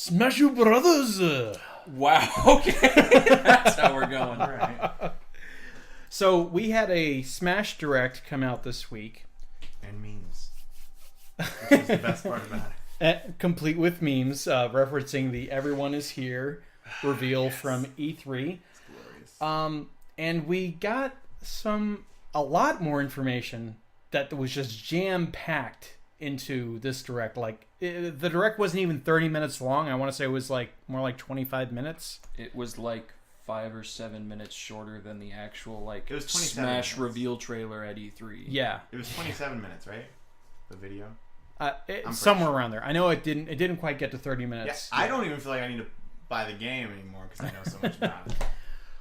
Smash You Brothers! Wow, okay. That's how we're going. All right. So, we had a Smash Direct come out this week. And memes. Which is the best part about it. Complete with memes, referencing the Everyone Is Here reveal from E3. It's glorious. And we got a lot more information that was just jam-packed into this Direct. Like, the Direct wasn't even 30 minutes long. I want to say it was like more like 25 minutes. It was like 5 or 7 minutes shorter than the actual like It was 27 Smash minutes. reveal trailer at E3. Yeah. It was 27 minutes, right? The video. Somewhere sure. around there. I know it didn't quite get to 30 minutes. Yeah, I don't even feel like I need to buy the game anymore because I know so much about it.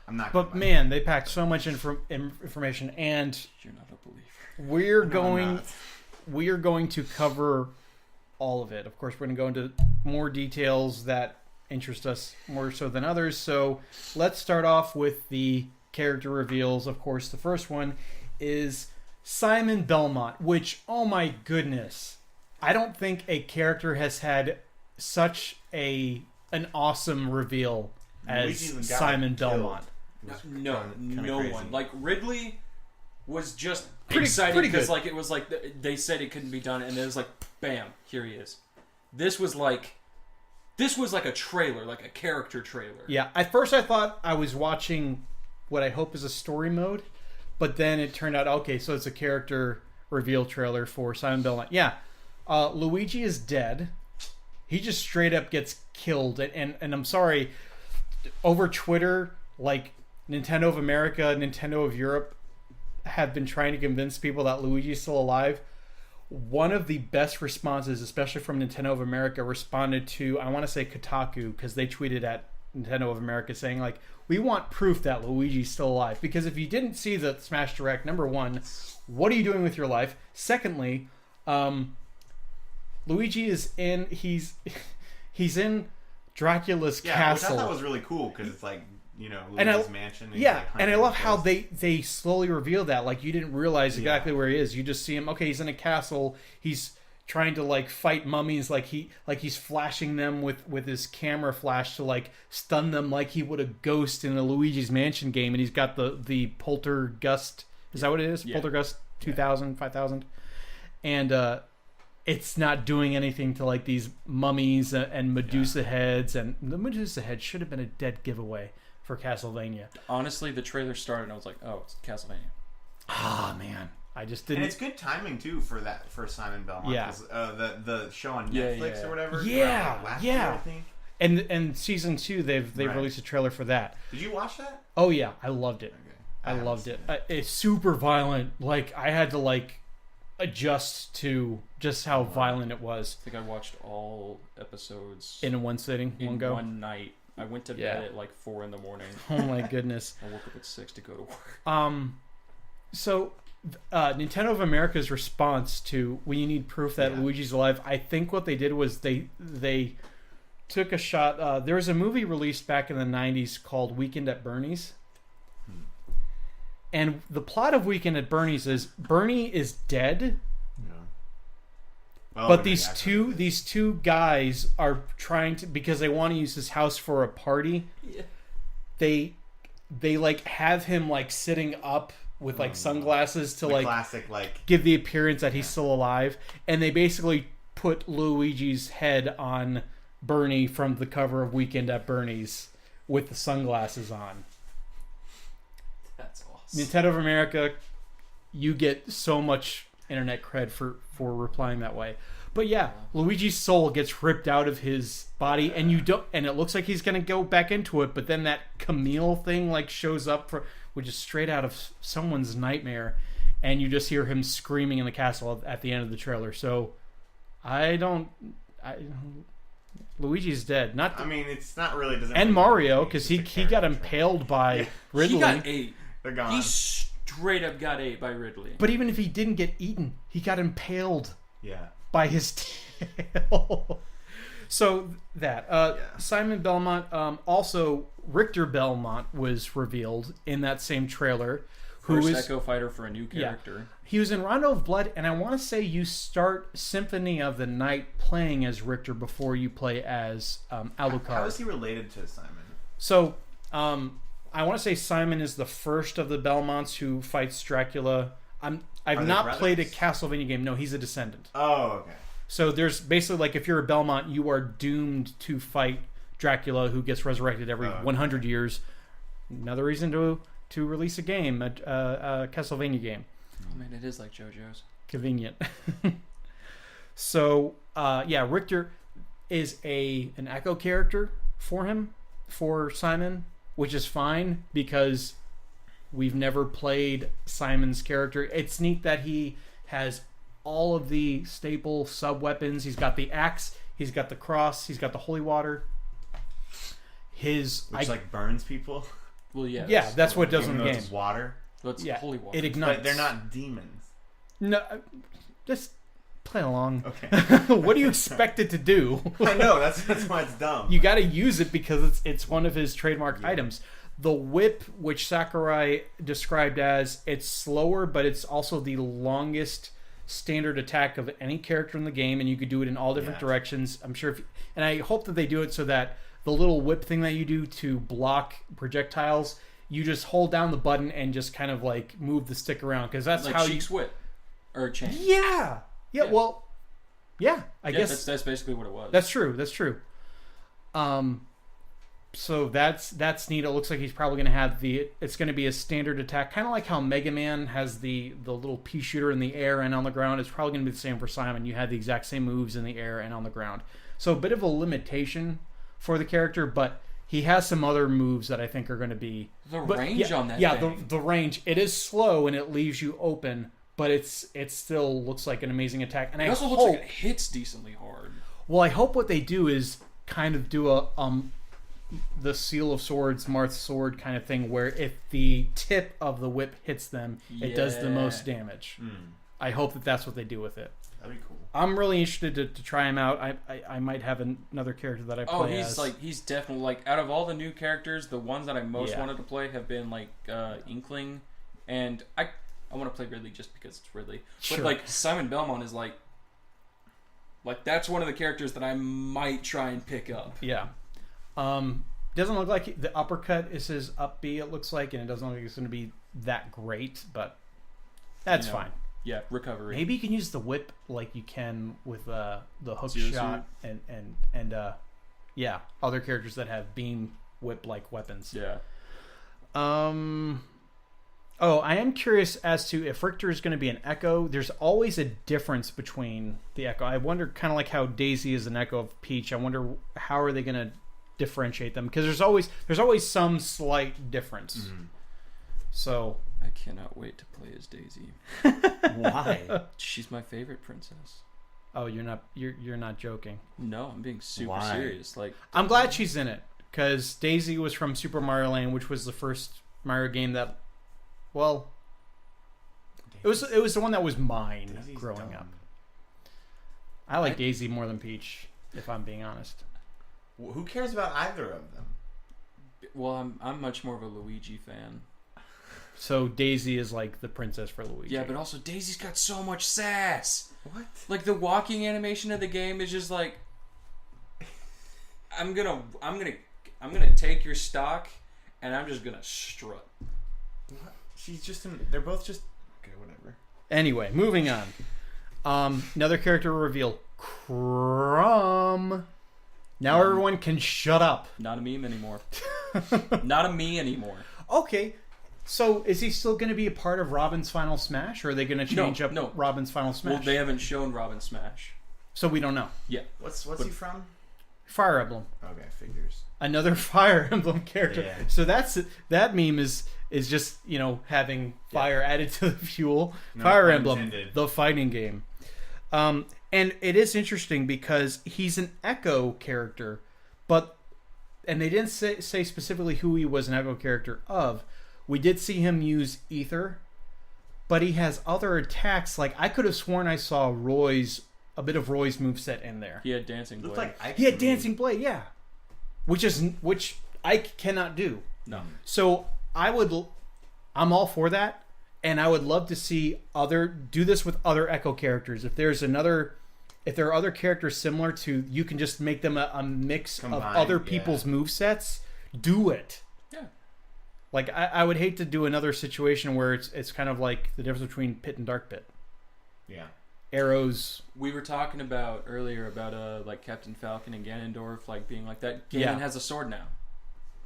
I'm not. But man, they packed so much information, and You're not a believer. we are going to cover all of it. Of course, we're going to go into more details that interest us more so than others. So let's start off with the character reveals. Of course, the first one is Simon Belmont, which, oh my goodness, I don't think a character has had such an awesome reveal as Simon Belmont. No crazy. one. Like, Ridley was just Pretty excited good. because like it was like they said it couldn't be done, and it was like, bam, here he is. This was like a trailer, like a character trailer. Yeah, at first I thought I was watching what I hope is a story mode, but then it turned out, okay, so it's a character reveal trailer for Simon Belmont. Yeah, Luigi is dead. He just straight up gets killed, and I'm sorry, over Twitter, like Nintendo of America, Nintendo of Europe have been trying to convince people that Luigi's still alive. One of the best responses, especially from Nintendo of America, responded to, I want to say Kotaku, because they tweeted at Nintendo of America saying, like, we want proof that Luigi's still alive. Because if you didn't see the Smash Direct, number one, what are you doing with your life? Secondly, Luigi is in, he's in Dracula's castle. Which I thought was really cool because it's like, you know, And Luigi's mansion. And yeah, he's, like, and I love how hunting they slowly reveal that. Like, you didn't realize exactly Yeah. where he is. You just see him. Okay, he's in a castle. He's trying to like fight mummies. Like he's flashing them with his camera flash to like stun them, like he would a ghost in a Luigi's Mansion game. And he's got the Poltergust. Is that what it is? Yeah. Poltergust 2000, 5000, and it's not doing anything to like these mummies and Medusa heads. And the Medusa head should have been a dead giveaway for Castlevania. Honestly, the trailer started and I was like, oh, it's Castlevania. Ah, man. I just didn't. And it's good timing too for Simon Belmont. Yeah. 'Cause, the show on Yeah, Netflix yeah. or whatever. Yeah, like last yeah. year, I think. And season 2, they've Right. released a trailer for that. Did you watch that? Oh yeah, I loved it. Okay. I haven't loved seen it. It's super violent. Like, I had to like adjust to just how violent it was I think I watched all episodes in one sitting, in one go. one night. I went to bed Yeah. at like 4 a.m. Oh my goodness. I woke up at 6 to go to work. So Nintendo of America's response to when you need proof that Yeah. Luigi's alive, I think what they did was they took a shot. There was a movie released back in the 90s called Weekend at Bernie's. And the plot of Weekend at Bernie's is Bernie is dead, Well, but okay, these I've heard two of this. these two guys are trying to, because they want to use his house for a party. Yeah. They like have him like sitting up with like sunglasses to the like classic like give the appearance that he's still alive, and they basically put Luigi's head on Bernie from the cover of Weekend at Bernie's with the sunglasses on. That's awesome. Nintendo of America, you get so much internet cred for replying that way. But yeah, Luigi's soul gets ripped out of his body, and you don't, and it looks like he's gonna go back into it, but then that Camille thing like shows up which is straight out of someone's nightmare, and you just hear him screaming in the castle at the end of the trailer. So Luigi's dead. Not I mean, it's not really. Doesn't and really Mario, mean because it's he just a got character. impaled by Ridley. He got ate. They're gone. He straight up got ate by Ridley. But even if he didn't get eaten, he got impaled Yeah. by his tail. So that Simon Belmont, also Richter Belmont was revealed in that same trailer, First Echo fighter for a new character. He was in Rondo of Blood, and I want to say you start Symphony of the Night playing as Richter before you play as Alucard. How is he related to Simon? So, I want to say Simon is the first of the Belmonts who fights Dracula. I've not played a Castlevania game. No, he's a descendant. Oh, okay. So there's basically like if you're a Belmont, you are doomed to fight Dracula, who gets resurrected every 100 years. Another reason to release a game, a Castlevania game. Oh man, it is like JoJo's. Convenient. So, Richter is an echo character for Simon, which is fine because we've never played Simon's character. It's neat that he has all of the staple sub-weapons. He's got the axe, he's got the cross, he's got the holy water. Which burns people? Well, yeah. Yeah, that's what it does in the game. It's water. Well, it's holy water. It ignites. But they're not demons. No, just play along. Okay. What do you expect it to do? I know, that's why it's dumb. You got to use it because it's one of his trademark items. The whip, which Sakurai described as it's slower, but it's also the longest standard attack of any character in the game, and you could do it in all different directions. I'm sure, and I hope that they do it so that the little whip thing that you do to block projectiles, you just hold down the button and just kind of like move the stick around because that's like how Sheik's whip or chain. Yeah. Well, I guess that's basically what it was. That's true. So that's neat. It looks like he's probably going to have it's going to be a standard attack, kind of like how Mega Man has the little pea shooter in the air and on the ground. It's probably going to be the same for Simon. You had the exact same moves in the air and on the ground. So a bit of a limitation for the character, but he has some other moves that I think are going to be range on that. Yeah, thing. the range. It is slow and it leaves you open, but it still looks like an amazing attack. And it also looks like it hits decently hard. Well, I hope what they do is kind of do the Seal of Swords, Marth's sword kind of thing, where if the tip of the whip hits them, it does the most damage. I hope that's what they do with it. That'd be cool. I'm really interested to try him out. I might have another character that I play as. He's definitely out of all the new characters, the ones that I most wanted to play have been Inkling, and I want to play Ridley just because it's Ridley. Sure. But Simon Belmont is like that's one of the characters that I might try and pick up. Yeah. Doesn't look like the uppercut is his up B, it looks like, and it doesn't look like it's going to be that great, but that's fine. Yeah, recovery. Maybe you can use the whip like you can with the hook Zero shot and other characters that have beam whip like weapons. Yeah. I am curious as to if Richter is going to be an Echo. There's always a difference between the Echo. I wonder, kind of like how Daisy is an Echo of Peach. I wonder how are they going to differentiate them, because there's always some slight difference. Mm-hmm. So I cannot wait to play as Daisy. Why? She's my favorite princess. Oh, you're not joking. No, I'm being super serious. I'm glad she's in it, because Daisy was from Super Mario Land, which was the first Mario game that, well, it was the one that was mine Daisy's growing dumb. up. I like Daisy more than Peach, if I'm being honest. Who cares about either of them? Well, I'm much more of a Luigi fan. So Daisy is like the princess for Luigi. Yeah, but also Daisy's got so much sass. What? Like the walking animation of the game is just like, I'm gonna take your stock, and I'm just gonna strut. What? They're both just okay. Whatever. Anyway, moving on. Another character reveal. Crumb. Now everyone can shut up. Not a meme anymore. Not a me anymore. Okay. So is he still going to be a part of Robin's Final Smash, or are they going to change up Robin's Final Smash? Well, they haven't shown Robin Smash. So we don't know. Yeah. What's he from? Fire Emblem. Okay, figures. Another Fire Emblem character. Yeah. So that meme is just, having fire added to the fuel. No Fire Emblem, intended. The fighting game. And it is interesting because he's an Echo character, and they didn't say specifically who he was an Echo character of. We did see him use Ether, but he has other attacks. Like, I could have sworn I saw a bit of Roy's moveset in there. He had Dancing Blade. He had Dancing Blade, yeah. Which I cannot do. No. So I'm all for that. And I would love to see do this with other Echo characters. If there are other characters similar to, you can just make them a mix Combined, of other people's movesets. Do it. Yeah. Like I would hate to do another situation where it's kind of like the difference between Pit and Dark Pit. Yeah. Arrows. We were talking about earlier about like Captain Falcon and Ganondorf like being like that. Ganon Yeah. has a sword now.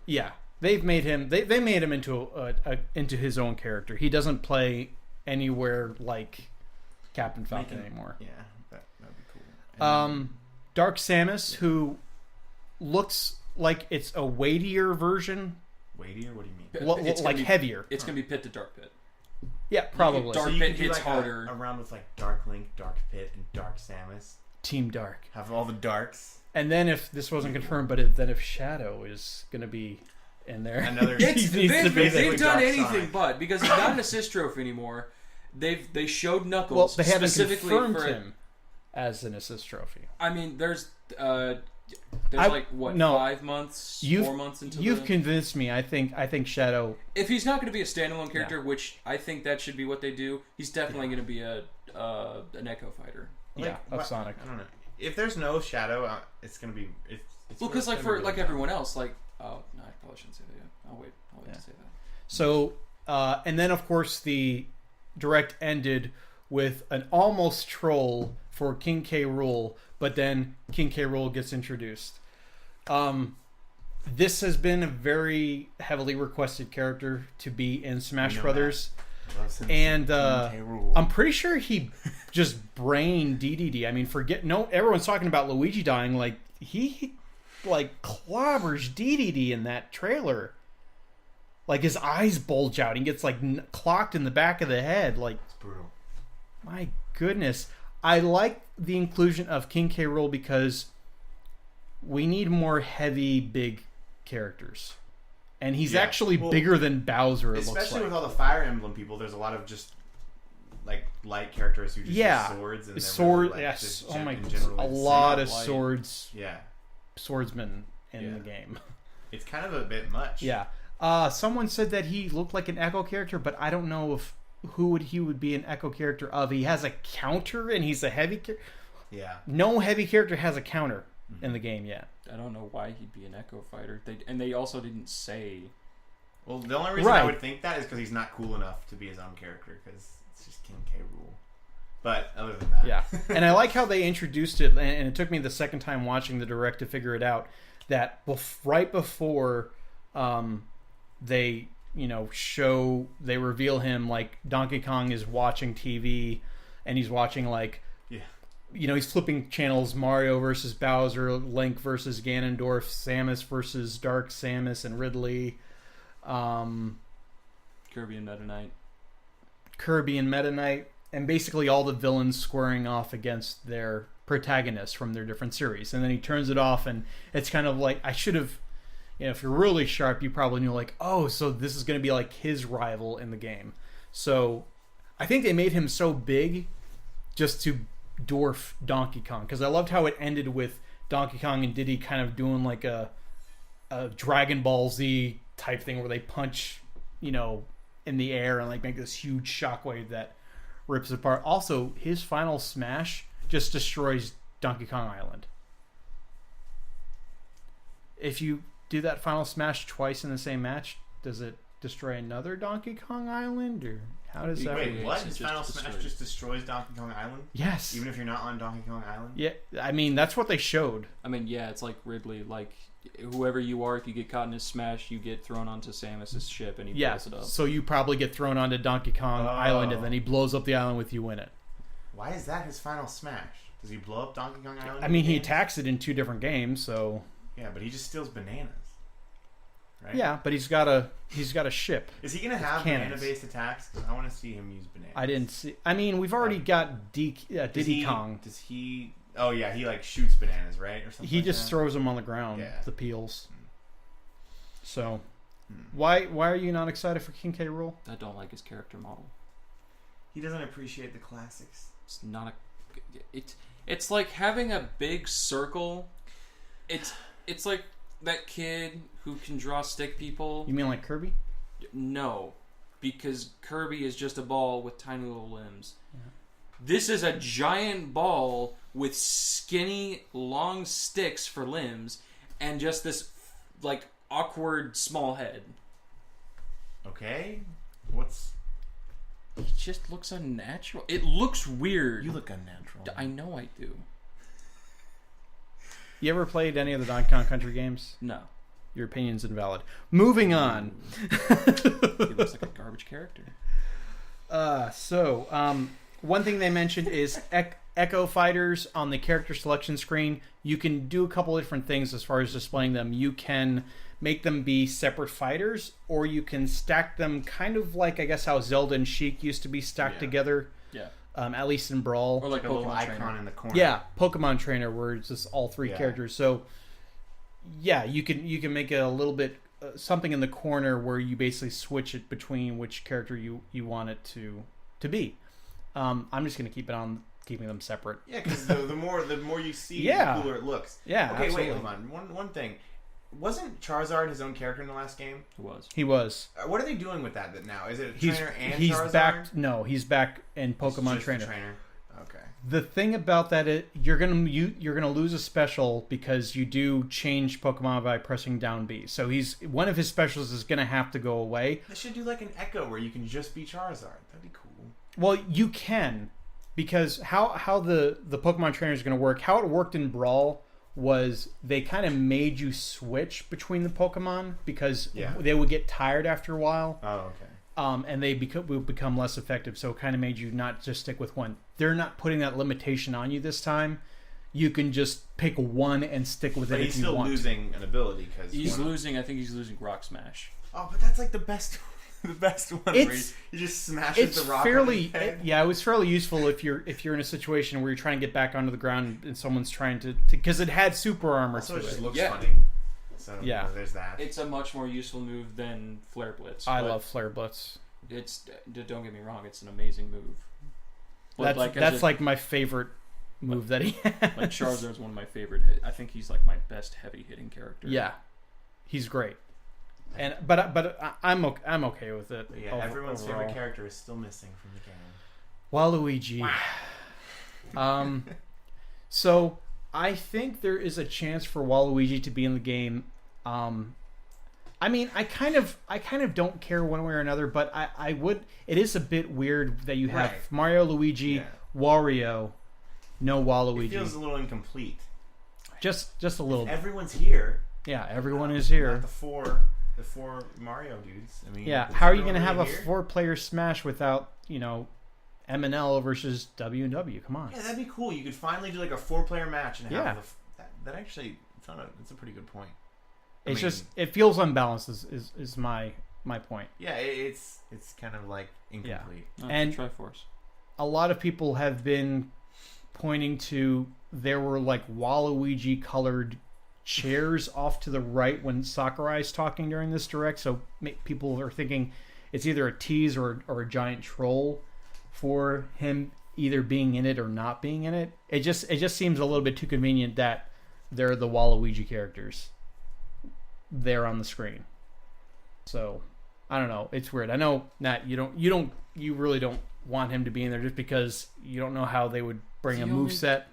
Yeah. They've made him. They made him into his own character. He doesn't play anywhere like Captain Falcon anymore. Yeah, that'd be cool. And Dark Samus, who looks like it's a weightier version, weightier? What do you mean? It's like gonna be, heavier. It's gonna be Pit to Dark Pit. Yeah, probably. Dark So you Pit could do hits like harder. a round with like Dark Link, Dark Pit, and Dark Samus. Team Dark. Have all the darks. And then if this wasn't confirmed, but then if Shadow is going to be in there, Another. He needs to be there. They've done Dark anything Sonic. but, because he's not an assist trophy anymore. They showed Knuckles well, they haven't specifically confirmed for him as an assist trophy. I mean, there's like what, no. 5 months, 4 months until you've convinced me. I think Shadow. if he's not going to be a standalone character, which I think that should be what they do, he's definitely going to be an Echo fighter. Yeah, of Sonic. I don't know. If there's no Shadow, it's gonna be. It's Well, because like gonna for be like really everyone else, like no, I probably shouldn't say that yet. I'll wait to say that. So, and then of course the direct ended with an almost troll for King K Rool, but then King K Rool gets introduced. This has been a very heavily requested character to be in Smash know Brothers, Love Simpson, and K. Rool. I'm pretty sure he just brained DDD. I mean, everyone's talking about Luigi dying. Like he like clobbers DDD in that trailer. Like his eyes bulge out. He gets like clocked in the back of the head. Like It's brutal. my goodness. I like the inclusion of King K. Rool because we need more heavy, big characters. And he's Yeah. actually Well, bigger than Bowser, it Especially looks like. with all the Fire Emblem people, there's a lot of just like light characters who just use swords and Sword, really, like, yes. just Oh my in goodness. general, A it's lot not of light. swordsmen in Yeah. the game. It's kind of a bit much. Yeah. Someone said that he looked like an Echo character, but I don't know if he would be an Echo character of. He has a counter and he's a heavy character. Yeah. No heavy character has a counter in the game yet. I don't know why he'd be an Echo fighter. They also didn't say. Well, the only reason Right. I would think that is because he's not cool enough to be his own character, because it's just King K. Rool. But other than that, Yeah. And I like how they introduced it, and it took me the second time watching the direct to figure it out, that right before they reveal him, like Donkey Kong is watching TV and he's watching like he's flipping channels, Mario versus Bowser, Link versus Ganondorf, Samus versus Dark Samus and Ridley, Kirby and Meta Knight. And basically all the villains squaring off against their protagonists from their different series. And then he turns it off, and it's kind of like, I should have, if you're really sharp, you probably knew, like, oh, so this is going to be like his rival in the game. So I think they made him so big just to dwarf Donkey Kong, because I loved how it ended with Donkey Kong and Diddy kind of doing like a Dragon Ball Z type thing where they punch, in the air and like make this huge shockwave that rips apart. Also, his final smash just destroys Donkey Kong Island. If you do that final smash twice in the same match, does it destroy another Donkey Kong Island, or how does that Wait, work? what? It His just final smash destroys- just destroys Donkey Kong Island? Yes. Even if you're not on Donkey Kong Island? Yeah, I mean, that's what they showed. I mean, yeah, it's like Ridley. Like whoever you are, if you get caught in his smash, you get thrown onto Samus's ship and he blows it up. So you probably get thrown onto Donkey Kong Island, and then he blows up the island with you in it. Why is that his final smash? Does he blow up Donkey Kong Island? I mean, in the he game? attacks it in 2 different games, so Yeah, but he just steals bananas. Right? yeah. But he's got a ship. Is he going to have cannons. banana-based attacks? 'Cause I want to see him use bananas. I didn't see. I mean, we've already got Diddy Kong. Does he... Oh, yeah, he, like, shoots bananas, right? Or something He like just that? throws them on the ground, Yeah. the peels. So, why are you not excited for King K. Rool? I don't like his character model. He doesn't appreciate the classics. It's not a. It's like having a big circle. It's like that kid who can draw stick people. You mean like Kirby? No, because Kirby is just a ball with tiny little limbs. Yeah. This is a giant ball with skinny, long sticks for limbs, and just this, like, awkward small head. Okay. It just looks unnatural. It looks weird. You look unnatural. I know I do. You ever played any of the Donkey Kong Country games? No. Your opinion's invalid. Moving on. He looks like a garbage character. One thing they mentioned is Echo Fighters on the character selection screen. You can do a couple different things as far as displaying them. You can make them be separate fighters, or you can stack them kind of like, I guess, how Zelda and Sheik used to be stacked together. Yeah. At least in Brawl. Or like a little icon in the corner. Yeah, Pokemon Trainer, where it's just all three characters. So, yeah, you can make it a little bit something in the corner where you basically switch it between which character you want it to be. I'm just gonna keeping them separate. Yeah, because the more you see, the cooler it looks. Yeah. Okay, absolutely. wait, hold on. One thing. Wasn't Charizard his own character in the last game? He was. What are they doing with that now? Is it a trainer and he's Charizard? back. No, he's back in Pokemon Just Trainer. Trainer. Okay. The thing about that is you're gonna lose a special because you do change Pokemon by pressing down B. So one of his specials is gonna have to go away. They should do like an Echo where you can just be Charizard. That'd be cool. Well, you can, because how the Pokemon Trainer is gonna work. How it worked in Brawl was they kind of made you switch between the Pokemon because they would get tired after a while. Oh, okay. And they would become less effective, so it kind of made you not just stick with one. They're not putting that limitation on you this time. You can just pick one and stick with it if you want. He's still losing an ability because I think he's losing Rock Smash. Oh, but that's like the best one. Where you just smashes the rock. It was fairly useful if you're in a situation where you're trying to get back onto the ground and someone's trying to because it had super armor. So to it just it. looks funny. So there's that. It's a much more useful move than Flare Blitz. I love Flare Blitz. Don't get me wrong, it's an amazing move. But that's like my favorite move that he has. Like Charizard's one of my favorite. I think he's like my best heavy hitting character. Yeah, he's great. But I'm okay with it. But yeah, everyone's favorite character is still missing from the game. Waluigi. Wow. So I think there is a chance for Waluigi to be in the game. I mean, I kind of don't care one way or another, but I would. It is a bit weird that you have Mario, Luigi, Wario, no Waluigi. It feels a little incomplete. Just a little. Everyone's here. Yeah, everyone is here. Not the four Mario dudes. I mean, how are you going to have a 4-player Smash without M&L versus W&W? Come on. Yeah, that'd be cool. You could finally do like a 4-player match and have that actually. It's a pretty good point. It feels unbalanced. Is my point. Yeah, it's kind of like incomplete. Yeah. And Triforce. A lot of people have been pointing to there were like Waluigi colored chairs off to the right when Sakurai's talking during this direct, so people are thinking it's either a tease or a giant troll for him either being in it or not being in it. It just seems a little bit too convenient that they're the Waluigi characters there on the screen. So I don't know, it's weird. I know, Nat, you really don't want him to be in there just because you don't know how they would bring a moveset.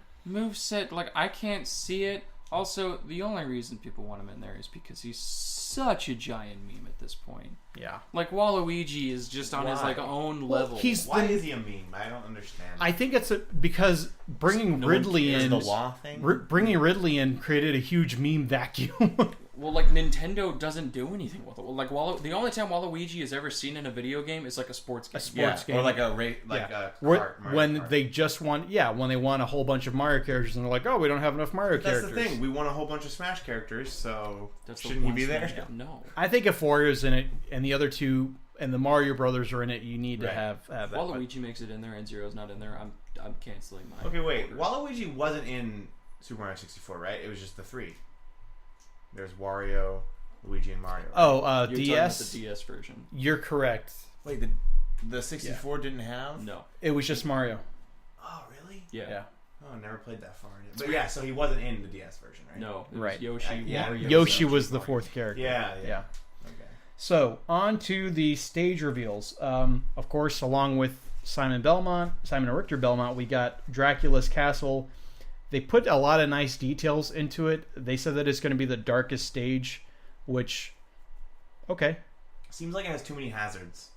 Like, I can't see it. Also, the only reason people want him in there is because he's such a giant meme at this point. Yeah. Like, Waluigi is just on his like own level. Why is he a meme? I don't understand. I think it's because bringing Ridley in, the law thing. Bringing Ridley in created a huge meme vacuum. Well, like, Nintendo doesn't do anything with it. Like, the only time Waluigi is ever seen in a video game is like a sports game. Game. Or like a kart, when Kart. they just want, when they want a whole bunch of Mario characters and they're like, oh, we don't have enough Mario characters. That's the thing. We want a whole bunch of Smash characters, so shouldn't he be there? No. I think if Wario's in it and the other two and the Mario Brothers are in it, you need to have that. Waluigi makes it in there and Zero's not in there. I'm canceling my. Okay, wait. Waluigi wasn't in Super Mario 64, right? It was just the three. There's Wario, Luigi, and Mario. Right? Oh, You're DS. talking about the DS version. You're correct. Wait, the 64 didn't have? No. It was just Mario. Oh, really? Yeah. Oh, I never played that far. But yeah, so he wasn't in the DS version, right? No. It was Right. Yoshi. Yeah. Mario, Yoshi was the Mario. fourth character. Yeah. Yeah. Okay. So, on to the stage reveals. Of course, along with Simon and Richter Belmont, we got Dracula's Castle. They put a lot of nice details into it. They said that it's going to be the darkest stage, which, okay. Seems like it has too many hazards.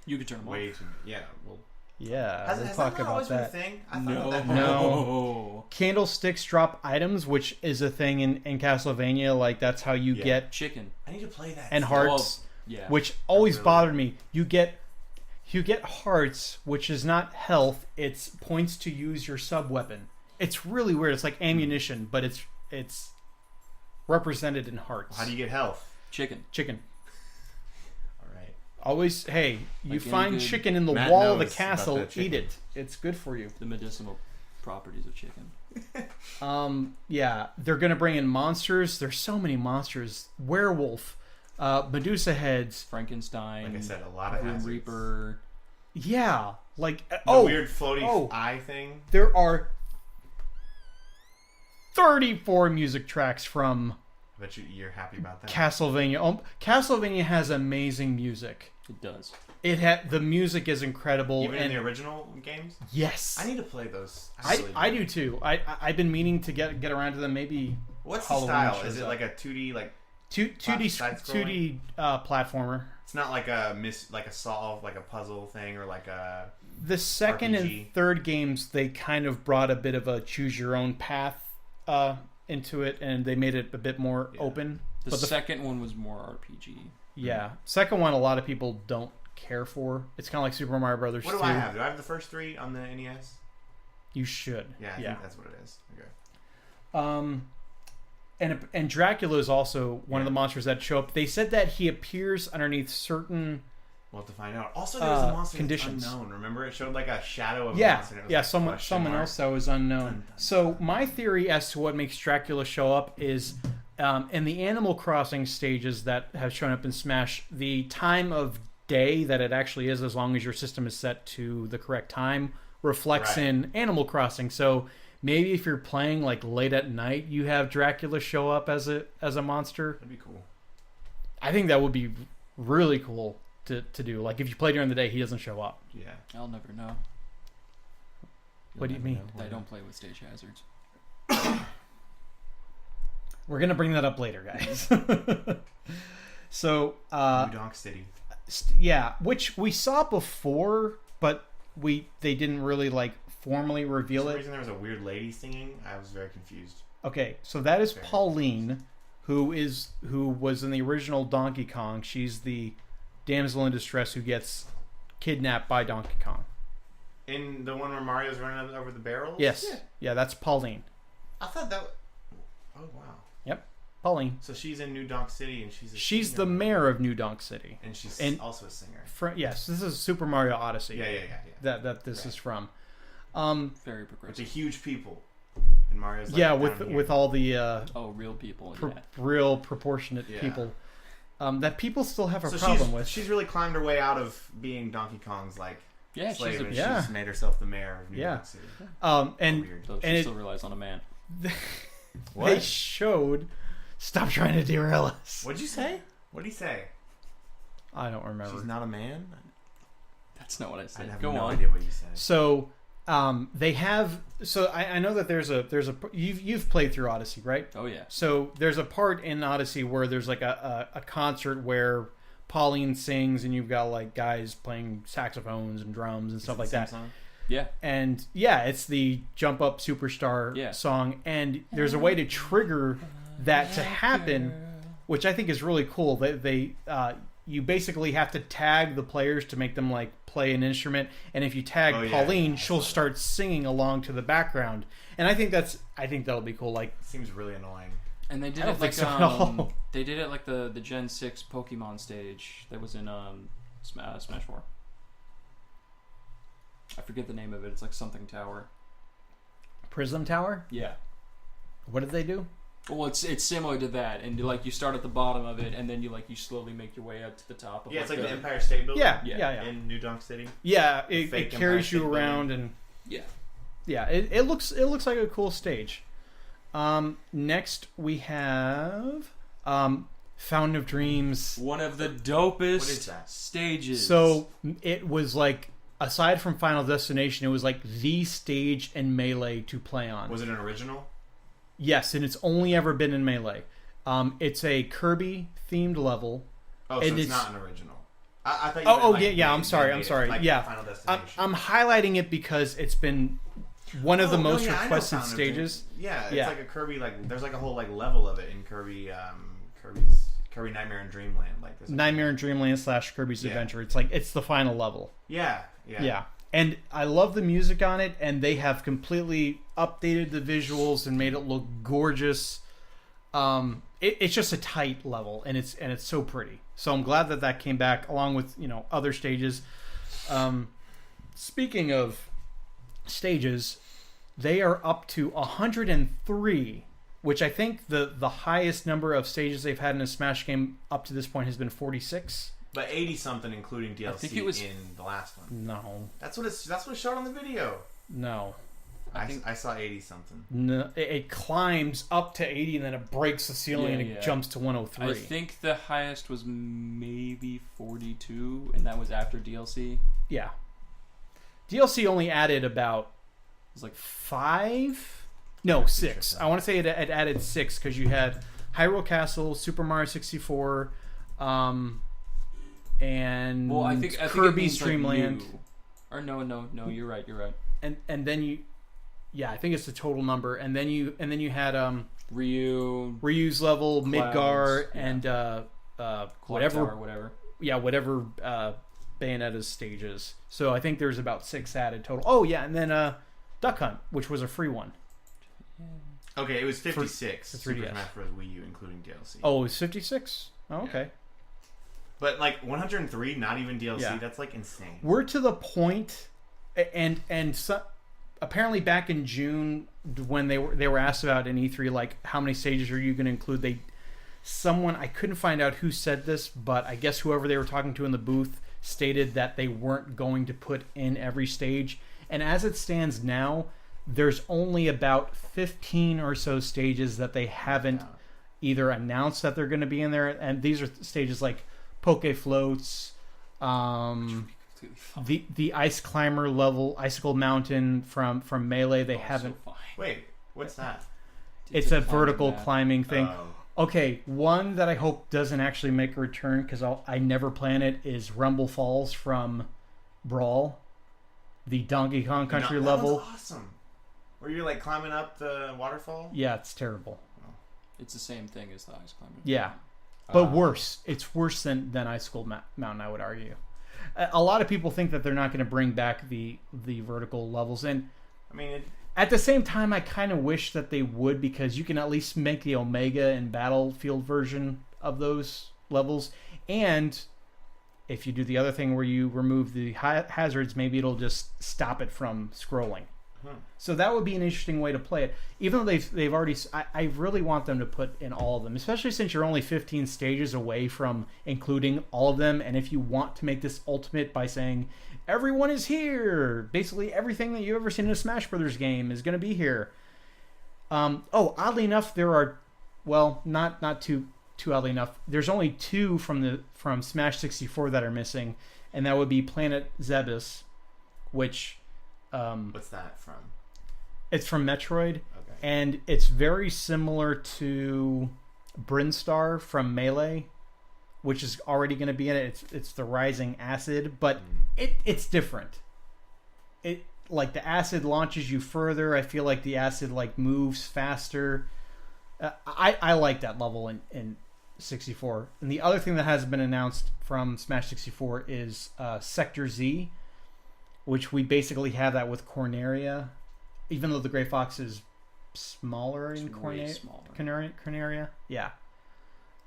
You could turn them Way off. too many. Yeah, well... Yeah, we'll has talk that not about always that. been a thing? I thought that No. Candlesticks drop items, which is a thing in Castlevania. Like, that's how you get... Chicken. I need to play that. And hearts, Yeah. which always Really? bothered me. You get hearts, which is not health. It's points to use your sub-weapon. It's really weird. It's like ammunition, but it's represented in hearts. How do you get health? Chicken. Chicken. All right. Always, hey, you Like any find good- chicken in the Matt wall of the knows castle, about that eat chicken. it. It's good for you. The medicinal properties of chicken. Yeah, they're gonna bring in monsters. There's so many monsters. Werewolf, Medusa heads. Frankenstein. Like I said, a lot of Grim hazards. Reaper. Yeah, like The weird floaty oh. eye thing. There are 34 music tracks from I bet you're happy about that. Castlevania. Castlevania has amazing music. It does. The music is incredible. Even and in the original games? yes, I need to play those. I do too. I've been meaning to get around to them. Maybe What's Halloween the style? shows Is it up. like a 2D like 2D side-scrolling? 2D platformer. it's not like a solve like a puzzle thing or like a The second RPG. and third games, they kind of brought a bit of a choose your own path into it, and they made it a bit more open. The But second one was more RPG. Yeah, second one a lot of people don't care for. It's kind of like Super Mario Brothers. What do 2. I have? Do I have the first 3 on the NES? You should. Yeah, I think that's what it is. Okay. And Dracula is also one of Yeah. the monsters that show up. They said that he appears underneath certain. We'll have to find out. Also, there was a monster conditions. that's unknown. Remember, it showed like a shadow of a Yeah, monster. And it was yeah, like someone question mark. else that was unknown. Dun, dun, So my theory as to what makes Dracula show up is, in the Animal Crossing stages that have shown up in Smash, the time of day that it actually is, as long as your system is set to the correct time, reflects Right. in Animal Crossing. So maybe if you're playing like late at night, you have Dracula show up as a monster. That'd be cool. I think that would be really cool to do. Like if you play during the day, he doesn't show up. Yeah. I'll never know. What do you mean? I don't play with stage hazards. We're gonna bring that up later, guys. So New Donk City. yeah, which we saw before, but they didn't really like formally For reveal some it. reason, there was a weird lady singing. I was very confused. Okay, so that is Fair. Pauline, who was in the original Donkey Kong. She's the damsel in distress who gets kidnapped by Donkey Kong. In the one where Mario's running over the barrels? Yes, yeah, that's Pauline. I thought that... Oh, wow. Pauline. So she's in New Donk City, and she's She's singer. the mayor of New Donk City. And she's and- also a singer. Yes, this is Super Mario Odyssey. Yeah. That this Right. is from. Very With the progressive. huge people. And Mario's like Yeah, down with here. with all the Oh, real people. pr- Yeah. real proportionate Yeah. people that people still have a So problem with. she's really climbed her way out of being Donkey Kong's like Yeah, slave, she's a, and yeah. she's made herself the mayor of New Yeah. Donk City. And Weird. though she and still relies on a man. they showed. Stop trying to derail us. What'd you say? What'd he say? I don't remember. She's not a man? That's not what I I said. have Go no on. idea what you said. So they have. So I know that there's a you've played through Odyssey, right? Oh yeah. So there's a part in Odyssey where there's like a concert where Pauline sings and you've got like guys playing saxophones and drums and stuff like that. Yeah. And yeah, it's the Jump Up Superstar Yeah. song, and there's a way to trigger that to happen, which I think is really cool. They you basically have to tag the players to make them like play an instrument, and if you tag Oh, yeah. Pauline, I she'll saw that. start singing along to the background, and I think that'll be cool. Like Seems really annoying. And they did I don't it think like so at all. they did it like the Gen 6 Pokemon stage that was in Smash 4. I forget the name of it. It's like something tower. Prism Tower. Yeah. What did they do? Well, it's similar to that, and like you start at the bottom of it, and then you slowly make your way up to the top. Of Yeah, it's like the the Empire State Building. Yeah. In New Donk City. Yeah, it Fake carries you Empire State around and Yeah. yeah, it looks like a cool stage. Next we have Fountain of Dreams. One of the dopest What is that? stages. So it was like, aside from Final Destination, it was like the stage in Melee to play on. Was it an original? Yes, and it's only ever been in Melee. It's a Kirby themed level. Oh, so and it's not an original. I thought you Oh, meant, like, yeah. they- I'm sorry. they I'm made it sorry. like Yeah, Final Destination. I'm highlighting it because it's been one of the most I know requested Fountain of stages. Dreams. Yeah, it's Yeah. like a Kirby. Like there's like a whole like level of it in Kirby. Kirby Nightmare and Dreamland. Like there's Nightmare in Dreamland / Kirby's Yeah. Adventure. It's like it's the final level. Yeah. And I love the music on it, and they have completely updated the visuals and made it look gorgeous. It's just a tight level, and it's so pretty. So I'm glad that came back along with other stages. Speaking of stages, they are up to 103, which I think the highest number of stages they've had in a Smash game up to this point has been 46. But 80 something, including DLC, think it was- in the last one. No, That's what it showed on the video. no. I saw 80 something. No, it climbs up to 80 and then it breaks the ceiling and it jumps to 103. I think the highest was maybe 42, and that was after DLC. Yeah. DLC only added about It was like 5? No, 6. I want to say it added 6 because you had Hyrule Castle, Super Mario 64, and I think it Kirby's means, like, Dreamland. new. Or no, you're right. And then you, yeah, I think it's the total number. And then you had Ryu, Ryu's level, Midgar, yeah. and Clock whatever. Tower, whatever. Yeah, whatever Bayonetta's stages. So I think there's about 6 added total. Oh yeah, and then Duck Hunt, which was a free one. Okay, it was 56. for Super 3DS. Smash Bros. Wii U, including DLC. Oh, it was 56? Oh, okay. Yeah. But like 103, not even DLC. Yeah. That's like insane. We're to the point, and so, apparently back in June when they were asked about in E3, like how many stages are you going to include? I couldn't find out who said this, but I guess whoever they were talking to in the booth stated that they weren't going to put in every stage. And as it stands now, there's only about 15 or so stages that they haven't either announced that they're going to be in there, and these are stages like Poke Floats, the Ice Climber level, Icicle Mountain from Melee. They haven't. So fine. Wait, what's that? It's a climbing vertical map. climbing thing. Oh. Okay, one that I hope doesn't actually make a return because I never plan it is Rumble Falls from Brawl, the Donkey Kong Country that level. one's awesome. Where you're like climbing up the waterfall. Yeah, it's terrible. It's the same thing as the Ice Climber. Yeah, but worse. It's worse than Icicle Mountain, I would argue. A lot of people think that they're not going to bring back the vertical levels, and I mean, at the same time, I kind of wish that they would because you can at least make the Omega and Battlefield version of those levels, and if you do the other thing where you remove the hazards, maybe it'll just stop it from scrolling. So that would be an interesting way to play it. Even though they've already, I really want them to put in all of them, especially since you're only 15 stages away from including all of them. And if you want to make this ultimate by saying everyone is here, basically everything that you've ever seen in a Smash Brothers game is going to be here. Oddly enough, there are, well, not too oddly enough. There's only 2 from Smash 64 that are missing, and that would be Planet Zebes, which. what's that from? It's from Metroid, Okay. and it's very similar to Brinstar from Melee, which is already going to be in it. It's the Rising Acid, but it's different. It like the acid launches you further. I feel like the acid like moves faster. I like that level in 64. And the other thing that has been announced from Smash 64 is Sector Z, which we basically have that with Corneria, even though the Gray Fox is smaller in Corneria. Yeah.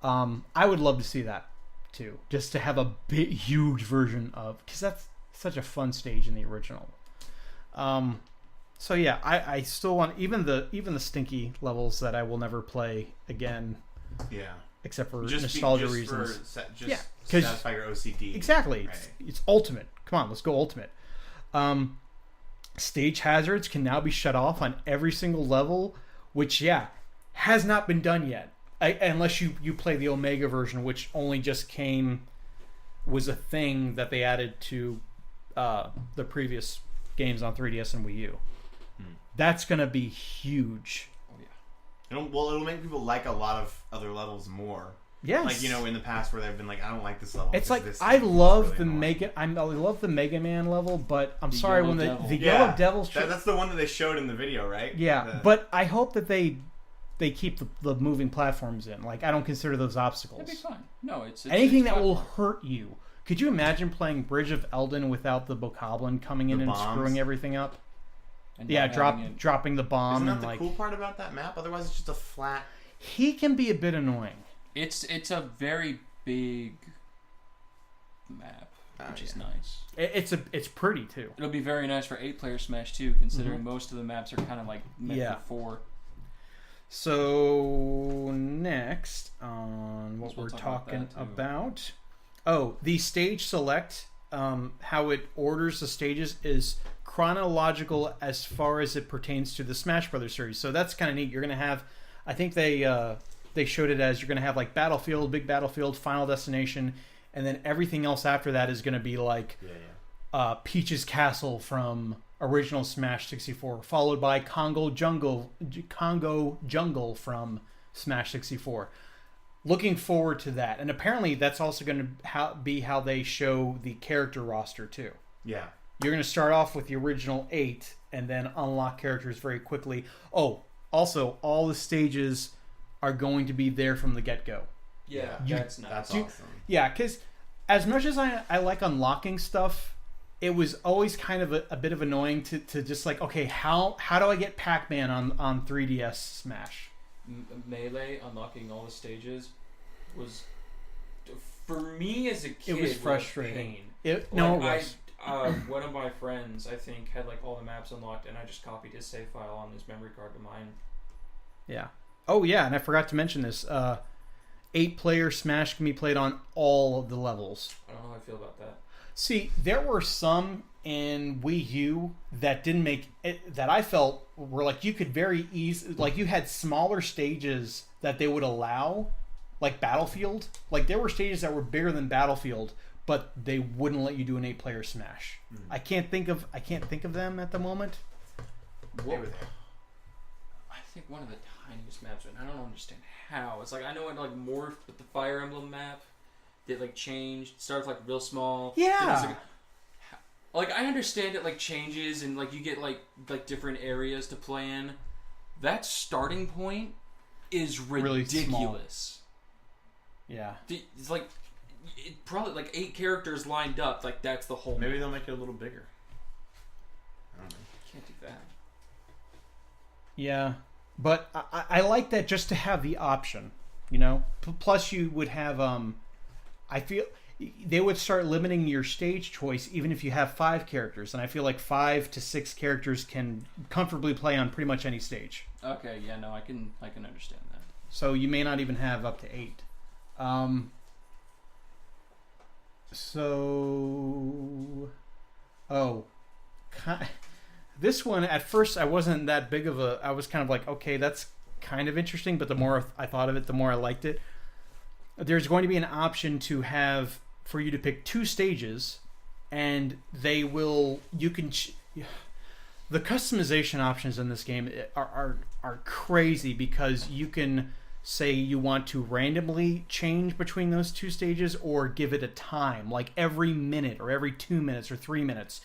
I would love to see that too, just to have a big, huge version of, because that's such a fun stage in the original. So yeah, I still want even the stinky levels that I will never play again. Yeah. Except for Just nostalgia just reasons. Yeah, 'cause- satisfy your OCD. Exactly. Right. It's ultimate. Come on, let's go ultimate. Stage hazards can now be shut off on every single level, which has not been done yet. unless you play the Omega version, which only just was a thing that they added to the previous games on 3DS and Wii U. That's gonna be huge. Oh yeah. It'll make people like a lot of other levels more. Yes. Like, you know, in the past where they've been like, I don't like this level. It's like this I thing is love really the annoying. I love the Mega Man level, but I'm The sorry Yellow when Devil. the Yellow Devil's That's the one that they showed in the video, right? yeah. But I hope that they keep the moving platforms in. Like, I don't consider those obstacles. It'd be fine. No, it's Anything it's that will platform. hurt you. Could you imagine playing Bridge of Eldin without the Bokoblin coming in The and bombs. screwing everything up? And Yeah, not having it- dropping the bomb Isn't that and the like cool part about that map? Otherwise, it's just a flat. he can be a bit annoying. It's a very big map, which is nice. It's pretty too. It'll be very nice for 8-player Smash too, considering most of the maps are kind of like meant for 4. So next on what We'll we're talk about talking that, too. about, the stage select, how it orders the stages is chronological as far as it pertains to the Smash Brothers series. So that's kind of neat. You're gonna have, I think they showed it as you're gonna have like Battlefield, Big Battlefield, Final Destination, and then everything else after that is gonna be like Peach's Castle from original Smash 64, followed by Congo Jungle from Smash 64. Looking forward to that. And apparently that's also going to be how they show the character roster too. Yeah. You're going to start off with the original 8 and then unlock characters very quickly. Oh, also, all the stages are going to be there from the get-go. Yeah, You- that's nice. That's Do- awesome. Yeah, because as much as I like unlocking stuff, it was always kind of a bit of annoying to just like, okay, how do I get Pac-Man on 3DS Smash? Melee unlocking all the stages was, for me as a kid, It was frustrating. Pain. It Like, was. One of my friends, I think, had like all the maps unlocked, and I just copied his save file on his memory card to mine. Yeah. Oh yeah, and I forgot to mention this. 8-player Smash can be played on all of the levels. I don't know how I feel about that. See, there were some in Wii U that didn't make it, that I felt were like you could very easily, like you had smaller stages that they would allow, like Battlefield. Like there were stages that were bigger than Battlefield, but they wouldn't let you do an 8-player Smash. I can't think of them at the moment. They were there. I think one of the tiniest maps, and I don't understand how. It's like I know it like morphed with the Fire Emblem map. It like changed, started like real small. Yeah. Then it was, like I understand it like changes and like you get like different areas to play in. That starting point is Really ridiculous. Yeah. It's like probably like 8 characters lined up. Like that's the whole. Maybe map. they'll make it a little bigger. I don't know. Can't do that. Yeah, but I like that just to have the option, you know. Plus, you would have I feel they would start limiting your stage choice even if you have 5 characters, and I feel like 5 to 6 characters can comfortably play on pretty much any stage. Okay, yeah, no, I can understand that. So you may not even have up to 8. This one at first I wasn't that big of a. I was kind of like, okay, that's kind of interesting, but the more I thought of it, the more I liked it. There's going to be an option to have for you to pick 2 stages, and they will. You can. The customization options in this game are crazy because you can say you want to randomly change between those 2 stages or give it a time, like every minute or every 2 minutes or 3 minutes,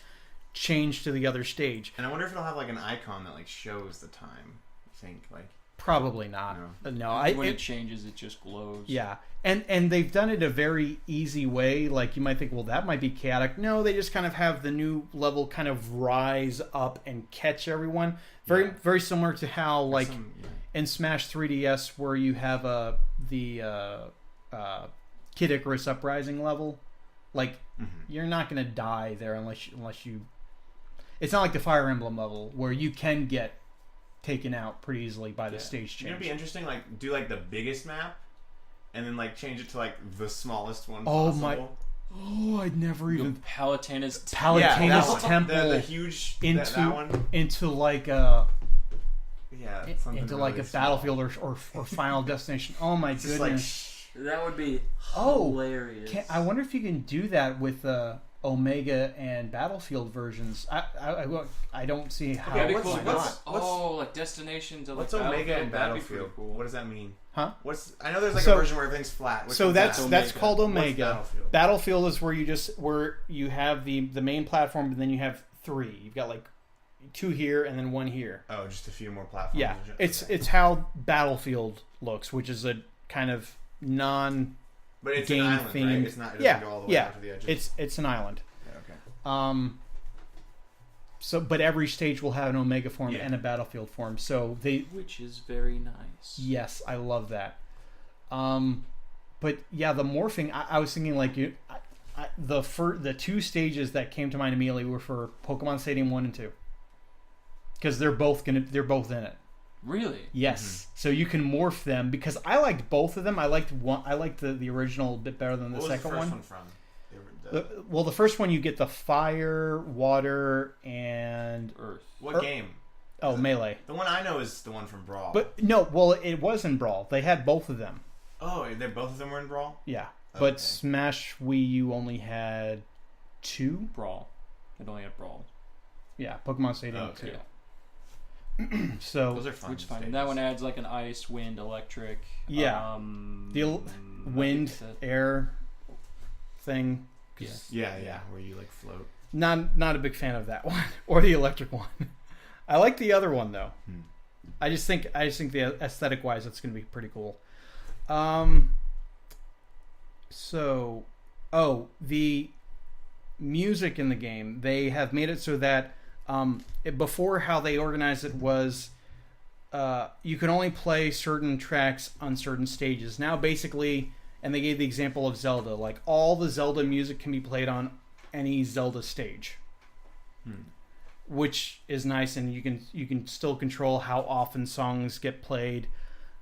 change to the other stage. And I wonder if it'll have like an icon that like shows the time. You think like Probably not. No, When it changes, it just glows. Yeah, and they've done it a very easy way. Like you might think, well, that might be chaotic. No, they just kind of have the new level kind of rise up and catch everyone. Very similar to how like in Smash 3DS where you have the Kid Icarus Uprising level. Like you're not gonna die there unless you. It's not like the Fire Emblem level where you can get taken out pretty easily by the stage change. It'd be interesting, like do like the biggest map, and then like change it to like the smallest one. Oh possible. Oh, I'd never even Palutena's Palutena's that one. temple the huge into that one. into like Yeah, into like a Battlefield or Final Destination. Oh my goodness! That would be hilarious. I wonder if you can do that with Omega and Battlefield versions. I don't see how. Okay, why not? Like Destination to like what's Omega and That'd be Battlefield? pretty cool. What does that mean? Huh? I know there's like a version where everything's flat. So that's called Omega. Battlefield? Battlefield is where you have the main platform, and then you have 3. You've got like 2 here and then 1 here. Oh, just a few more platforms. Yeah, it's how Battlefield looks, which is a kind of but it's game an island, themed. right? It's not. It doesn't go all the way out to the edges. It's an island. Yeah, okay. So, but every stage will have an Omega form and a Battlefield form. So which is very nice. Yes, I love that. But yeah, the morphing. I was thinking like the 2 stages that came to mind immediately were for Pokemon Stadium 1 and 2, because they're both in it. Really? Yes. Mm-hmm. So you can morph them, because I liked both of them. I liked the original a bit better than the second one. What was the first one from? Well, the first one you get the fire, water, and earth. What game? Oh, Melee. The one I know is the one from Brawl. But no, well, it was in Brawl. They had both of them. Oh, both of them were in Brawl? Yeah. Okay. But Smash Wii U only had 2. Brawl. It only had Brawl. Yeah, Pokemon Stadium 2. Yeah. So those are fun. Which is fine. That one adds like an ice, wind, electric. Yeah. The wind, air thing. Yeah, where you like float. Not a big fan of that one or the electric one. I like the other one though. I just think the aesthetic wise, it's going to be pretty cool. The music in the game, they have made it so that before, how they organized it was you can only play certain tracks on certain stages. Now basically, and they gave the example of Zelda, like all the Zelda music can be played on any Zelda stage, which is nice, and you can still control how often songs get played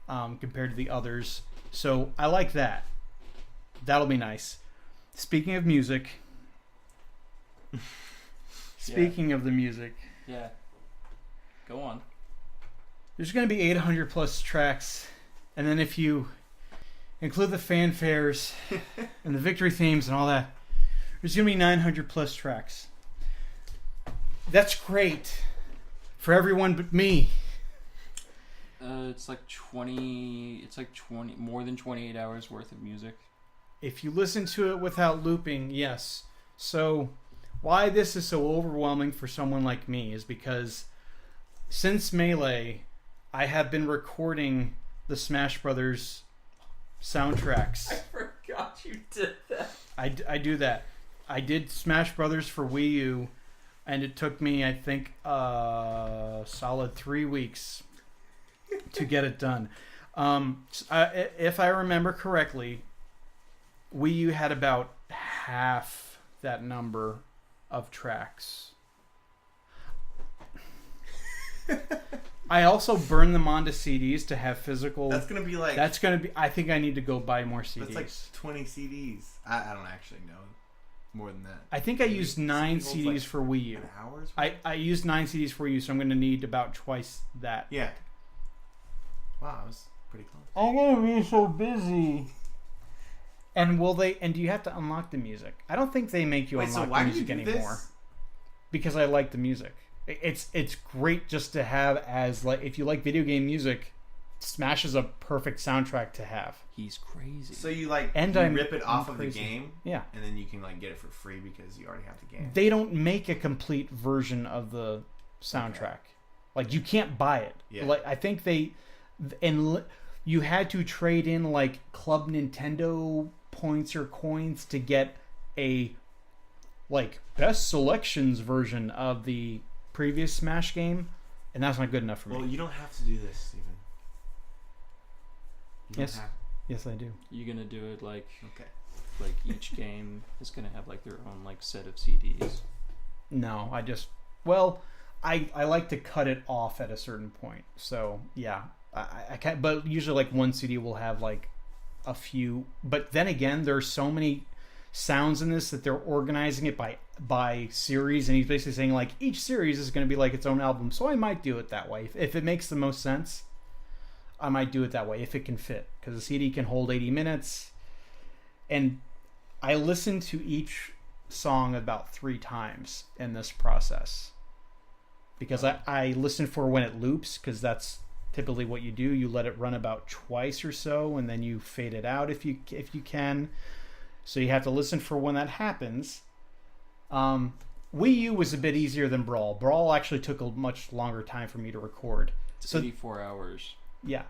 compared to the others. So I like that. That'll be nice. Speaking of music, of the music, go on. There's going to be 800 plus tracks, and then if you include the fanfares and the victory themes and all that, there's going to be 900 plus tracks. That's great for everyone but me. It's like 20. It's like 20 more than 28 hours worth of music. If you listen to it without looping, yes. So why this is so overwhelming for someone like me is because since Melee, I have been recording the Smash Brothers soundtracks. I forgot you did that. I do that. I did Smash Brothers for Wii U, and it took me, I think, a solid 3 weeks to get it done. If I remember correctly, Wii U had about half that number of tracks. I also burn them onto CDs to have physical. That's gonna be like. I think I need to go buy more CDs. That's like 20 CDs. I don't actually know more than that. I think I used 9 CDs like for Wii U. Hours? I used 9 CDs for Wii U, so I'm going to need about twice that. Yeah. Wow, I was pretty close. I'm going to be so busy. And do you have to unlock the music? I don't think they make you unlock the music anymore. This? Because I like the music. It's great just to have as, like, if you like video game music, Smash is a perfect soundtrack to have. He's crazy. So you like rip it off of the game, yeah, and then you can like get it for free because you already have the game. They don't make a complete version of the soundtrack. Okay. Like you can't buy it. Yeah. Like I think you had to trade in like Club Nintendo points or coins to get a like best selections version of the previous Smash game, and that's not good enough for me. Well, you don't have to do this, Steven. Yes, I do. You're gonna do it like okay. Like each game is gonna have like their own like set of CDs. No, I like to cut it off at a certain point. So yeah, I can't. But usually like one CD will have like a few. But then again, there's so many sounds in this that they're organizing it by by series, and he's basically saying like each series is going to be like its own album. So I might do it that way if it makes the most sense. I might do it that way if it can fit, because the CD can hold 80 minutes, and I listened to each song about 3 times in this process, because I listen for when it loops, because that's typically what you do. You let it run about twice or so, and then you fade it out if you can. So you have to listen for when that happens. Wii U was a bit easier than Brawl. Brawl actually took a much longer time for me to record. It's 84 hours. Yeah.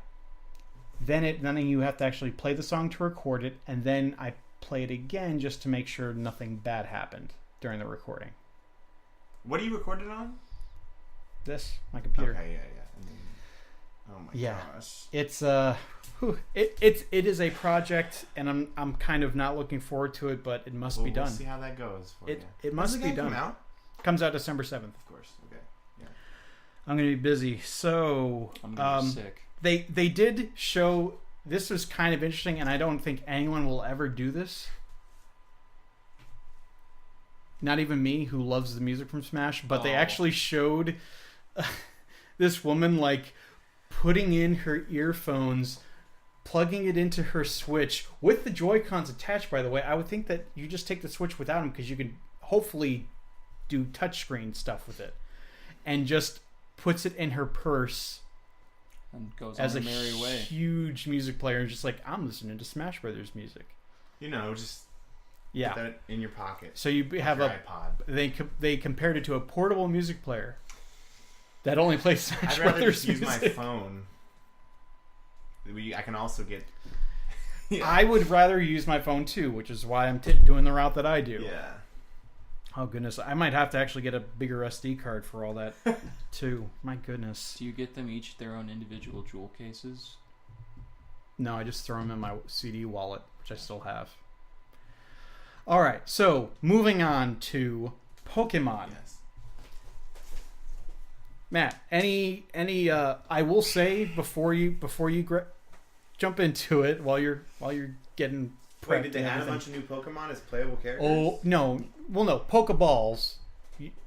Then you have to actually play the song to record it, and then I play it again just to make sure nothing bad happened during the recording. What do you record it on? My computer. Okay, yeah. Oh my gosh. It's it is a project, and I'm kind of not looking forward to it, but it must be done. We'll see how that goes for you. It must be done. Come out? Comes out December 7th. Of course. Okay. Yeah. I'm going to be busy. So I'm going to be sick. They did show, this was kind of interesting, and I don't think anyone will ever do this. Not even me, who loves the music from Smash, but they actually showed this woman like putting in her earphones, plugging it into her Switch with the Joy-Cons attached, by the way. I would think that you just take the Switch without them, because you can hopefully do touchscreen stuff with it, and just puts it in her purse and goes as on a a merry way. huge music player, and just like, I'm listening to Smash Brothers music. Just Yeah. put that in your pocket. So you have your a iPod. they compared it to a portable music player that only plays Smash I'd rather Brothers just use my music. phone. I can also get. I would rather use my phone too, which is why I'm doing the route that I do. Yeah. Oh goodness, I might have to actually get a bigger SD card for all that too. My goodness. Do you get them each their own individual jewel cases? No, I just throw them in my CD wallet, which I still have. All right, so moving on to Pokemon. Yes. Matt, any I will say before you jump into it, while you're getting prepped. Wait, did they and add a everything. bunch of new Pokemon as playable characters? Oh no, well no, Pokeballs.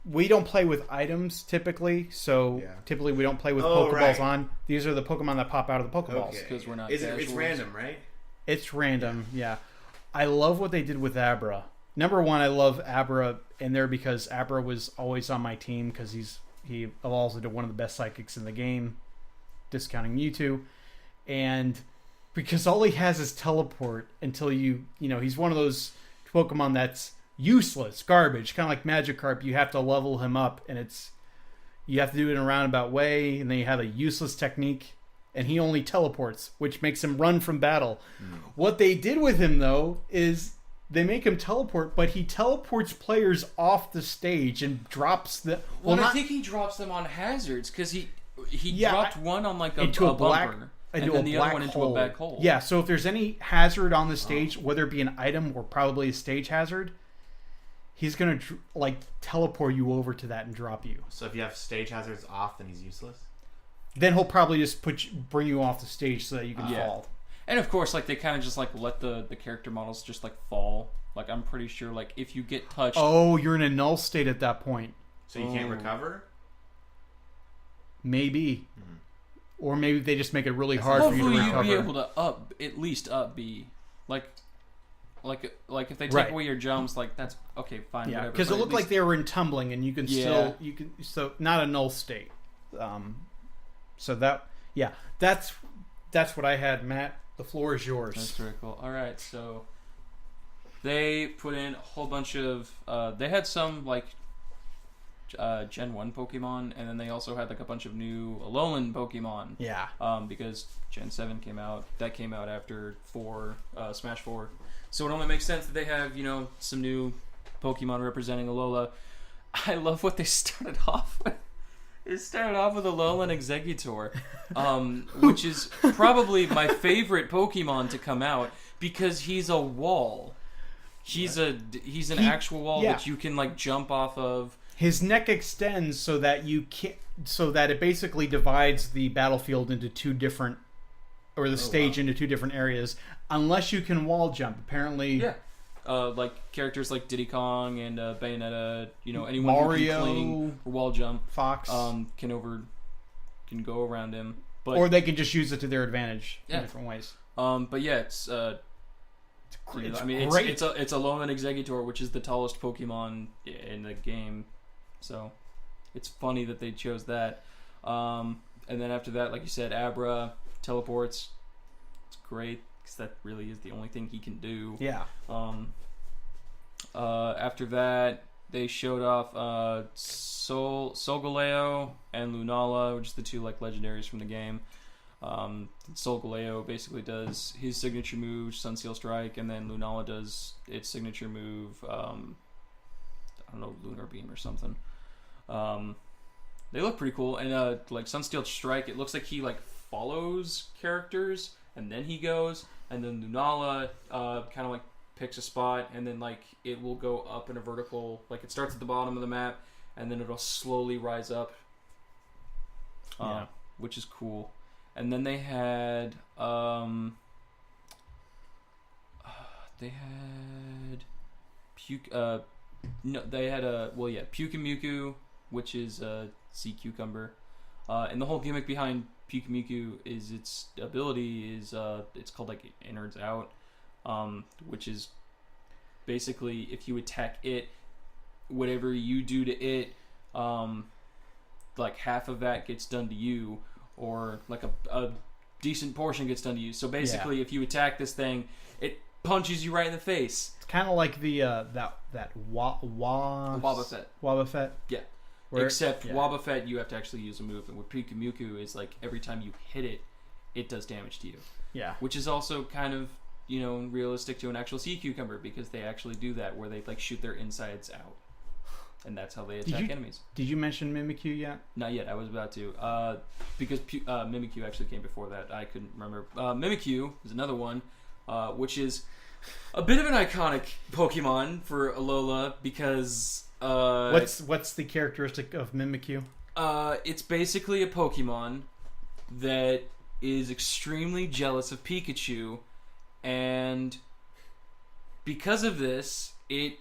We don't play with items typically, so typically we don't play with Pokeballs right. on. These are the Pokemon that pop out of the Pokeballs. Okay. Because we're not It's casuals. random, right? It's random, yeah. I love what they did with Abra. Number one, I love Abra in there because Abra was always on my team, because he evolves into one of the best psychics in the game, discounting Mewtwo, and because all he has is teleport until he's one of those Pokemon that's useless, garbage, kind of like Magikarp. You have to level him up, and you have to do it in a roundabout way, and then you have a useless technique, and he only teleports, which makes him run from battle. What they did with him, though, is they make him teleport, but he teleports players off the stage and drops the... I think he drops them on hazards, because he dropped one on like a black bumper, and then the other one into a black hole. Yeah, so if there's any hazard on the stage, whether it be an item or probably a stage hazard, he's going to teleport you over to that and drop you. So if you have stage hazards off, then he's useless? Then he'll probably just bring you off the stage so that you can fall. And of course, they kind of just let the character models just fall. I'm pretty sure if you get touched. Oh, you're in a null state at that point. So you can't recover? Maybe. Or maybe they just make it really hard for you to recover. Hopefully you'd be able to at least up B. Like if they take away your jumps, that's okay, fine, yeah, whatever. because it looked like they were in tumbling, and you can still so not a null state. So that's what I had, Matt. The floor is yours. That's very cool. All right, so they put in a whole bunch of. They had some Gen 1 Pokemon, and then they also had a bunch of new Alolan Pokemon. Yeah. Because Gen 7 came out. That came out after Smash 4. So it only makes sense that they have, some new Pokemon representing Alola. I love what they started off with. It started off with Alolan Exeggutor, which is probably my favorite Pokemon to come out, because he's a wall. He's an actual wall that you can jump off of. His neck extends so that it basically divides the battlefield into two different, or the stage into two different areas, unless you can wall jump. Apparently, like characters like Diddy Kong and Bayonetta, anyone Mario, who can cling or wall jump, Fox, can go around him. But, or they can just use it to their advantage in Yeah. different ways. But yeah, it's Great. it's Alolan Exeggutor, which is the tallest Pokemon in the game. So it's funny that they chose that. And then after that, like you said, Abra teleports. It's great because that really is the only thing he can do. Yeah. After that, they showed off Solgaleo and Lunala, which is the two like legendaries from the game. Solgaleo basically does his signature move, Sunseal Strike, and then Lunala does its signature move, I don't know, Lunar Beam or something. They look pretty cool, and like Sunseal Strike, it looks like he like follows characters, and then he goes, and then Lunala kind of like picks a spot, and then like it will go up in a vertical, like it starts at the bottom of the map, and then it'll slowly rise up, which is cool. And then they had Pyukumuku, which is a sea cucumber, and the whole gimmick behind Pyukumuku is its ability is it's called like Innards Out, which is basically if you attack it, whatever you do to it, like half of that gets done to you, or like a decent portion gets done to you. So basically, if you attack this thing, it punches you right in the face. It's kind of like the that Wobbuffet. Yeah. Wobbuffet, you have to actually use a move, and with Pyukumuku is like every time you hit it, it does damage to you. Yeah. Which is also kind of realistic to an actual sea cucumber, because they actually do that where they like shoot their insides out. And that's how they attack enemies. Did you mention Mimikyu yet? Not yet. I was about to. Because Mimikyu actually came before that. I couldn't remember. Mimikyu is another one, which is a bit of an iconic Pokemon for Alola because... what's the characteristic of Mimikyu? It's basically a Pokemon that is extremely jealous of Pikachu, and because of this, it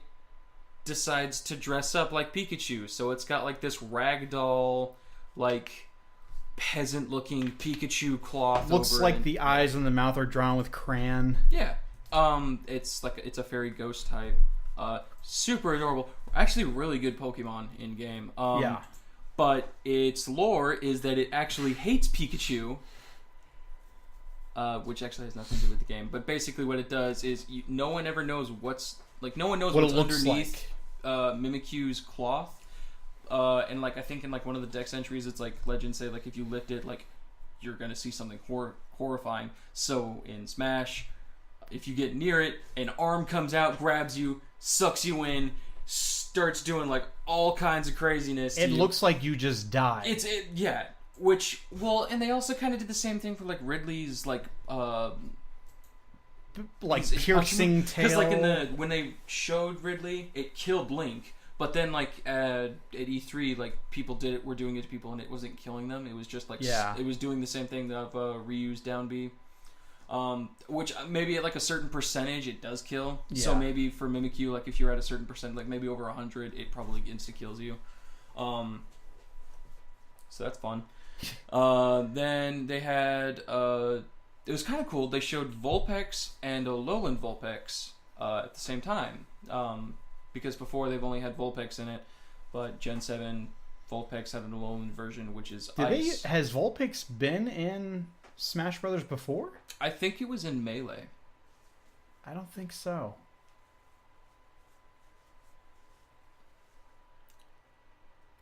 decides to dress up like Pikachu. So it's got like this ragdoll, like peasant-looking Pikachu cloth. Looks like the eyes and the mouth are drawn with crayon. Yeah. It's a fairy ghost type. Super adorable. Actually, really good Pokemon in game. Yeah. But its lore is that it actually hates Pikachu. Which actually has nothing to do with the game. But basically, what it does is no one ever knows what's underneath Mimikyu's cloth. And like I think in like one of the dex entries, it's like legends say like if you lift it, like you're gonna see something horrifying. So in Smash, if you get near it, an arm comes out, grabs you, sucks you in, starts doing like all kinds of craziness. It looks like you just died. Yeah. Which and they also kind of did the same thing for like Ridley's like piercing tail. Because like when they showed Ridley, it killed Link. But then like at E3, like people were doing it to people, and it wasn't killing them. It was just like it was doing the same thing of Ryu's down B. Which maybe at like a certain percentage it does kill. Yeah. So maybe for Mimikyu, like if you're at a certain percent, like maybe over 100, it probably insta kills you. So that's fun. Then they had it was kind of cool. They showed Vulpix and Alolan Vulpix at the same time. Because before they've only had Vulpix in it, but Gen 7 Vulpix had an Alolan version, which is Ice. Has Vulpix been in Smash Brothers before? I think it was in Melee. I don't think so.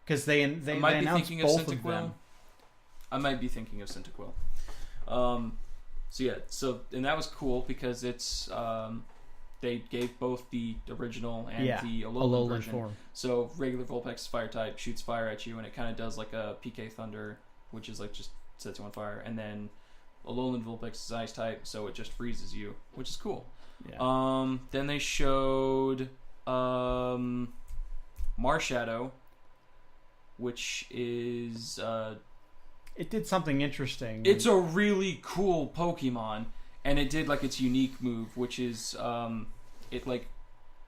Because they announced both of them. I might be thinking of Cyndaquil. And that was cool because it's they gave both the original and the Alolan version. Form. So regular Vulpix fire type shoots fire at you, and it kind of does like a PK Thunder, which is like just sets you on fire, and then Alolan Vulpix is ice type, so it just freezes you, which is cool. Yeah. Then they showed Marshadow, which is it did something interesting. It's a really cool Pokemon, and it did like its unique move, which is it like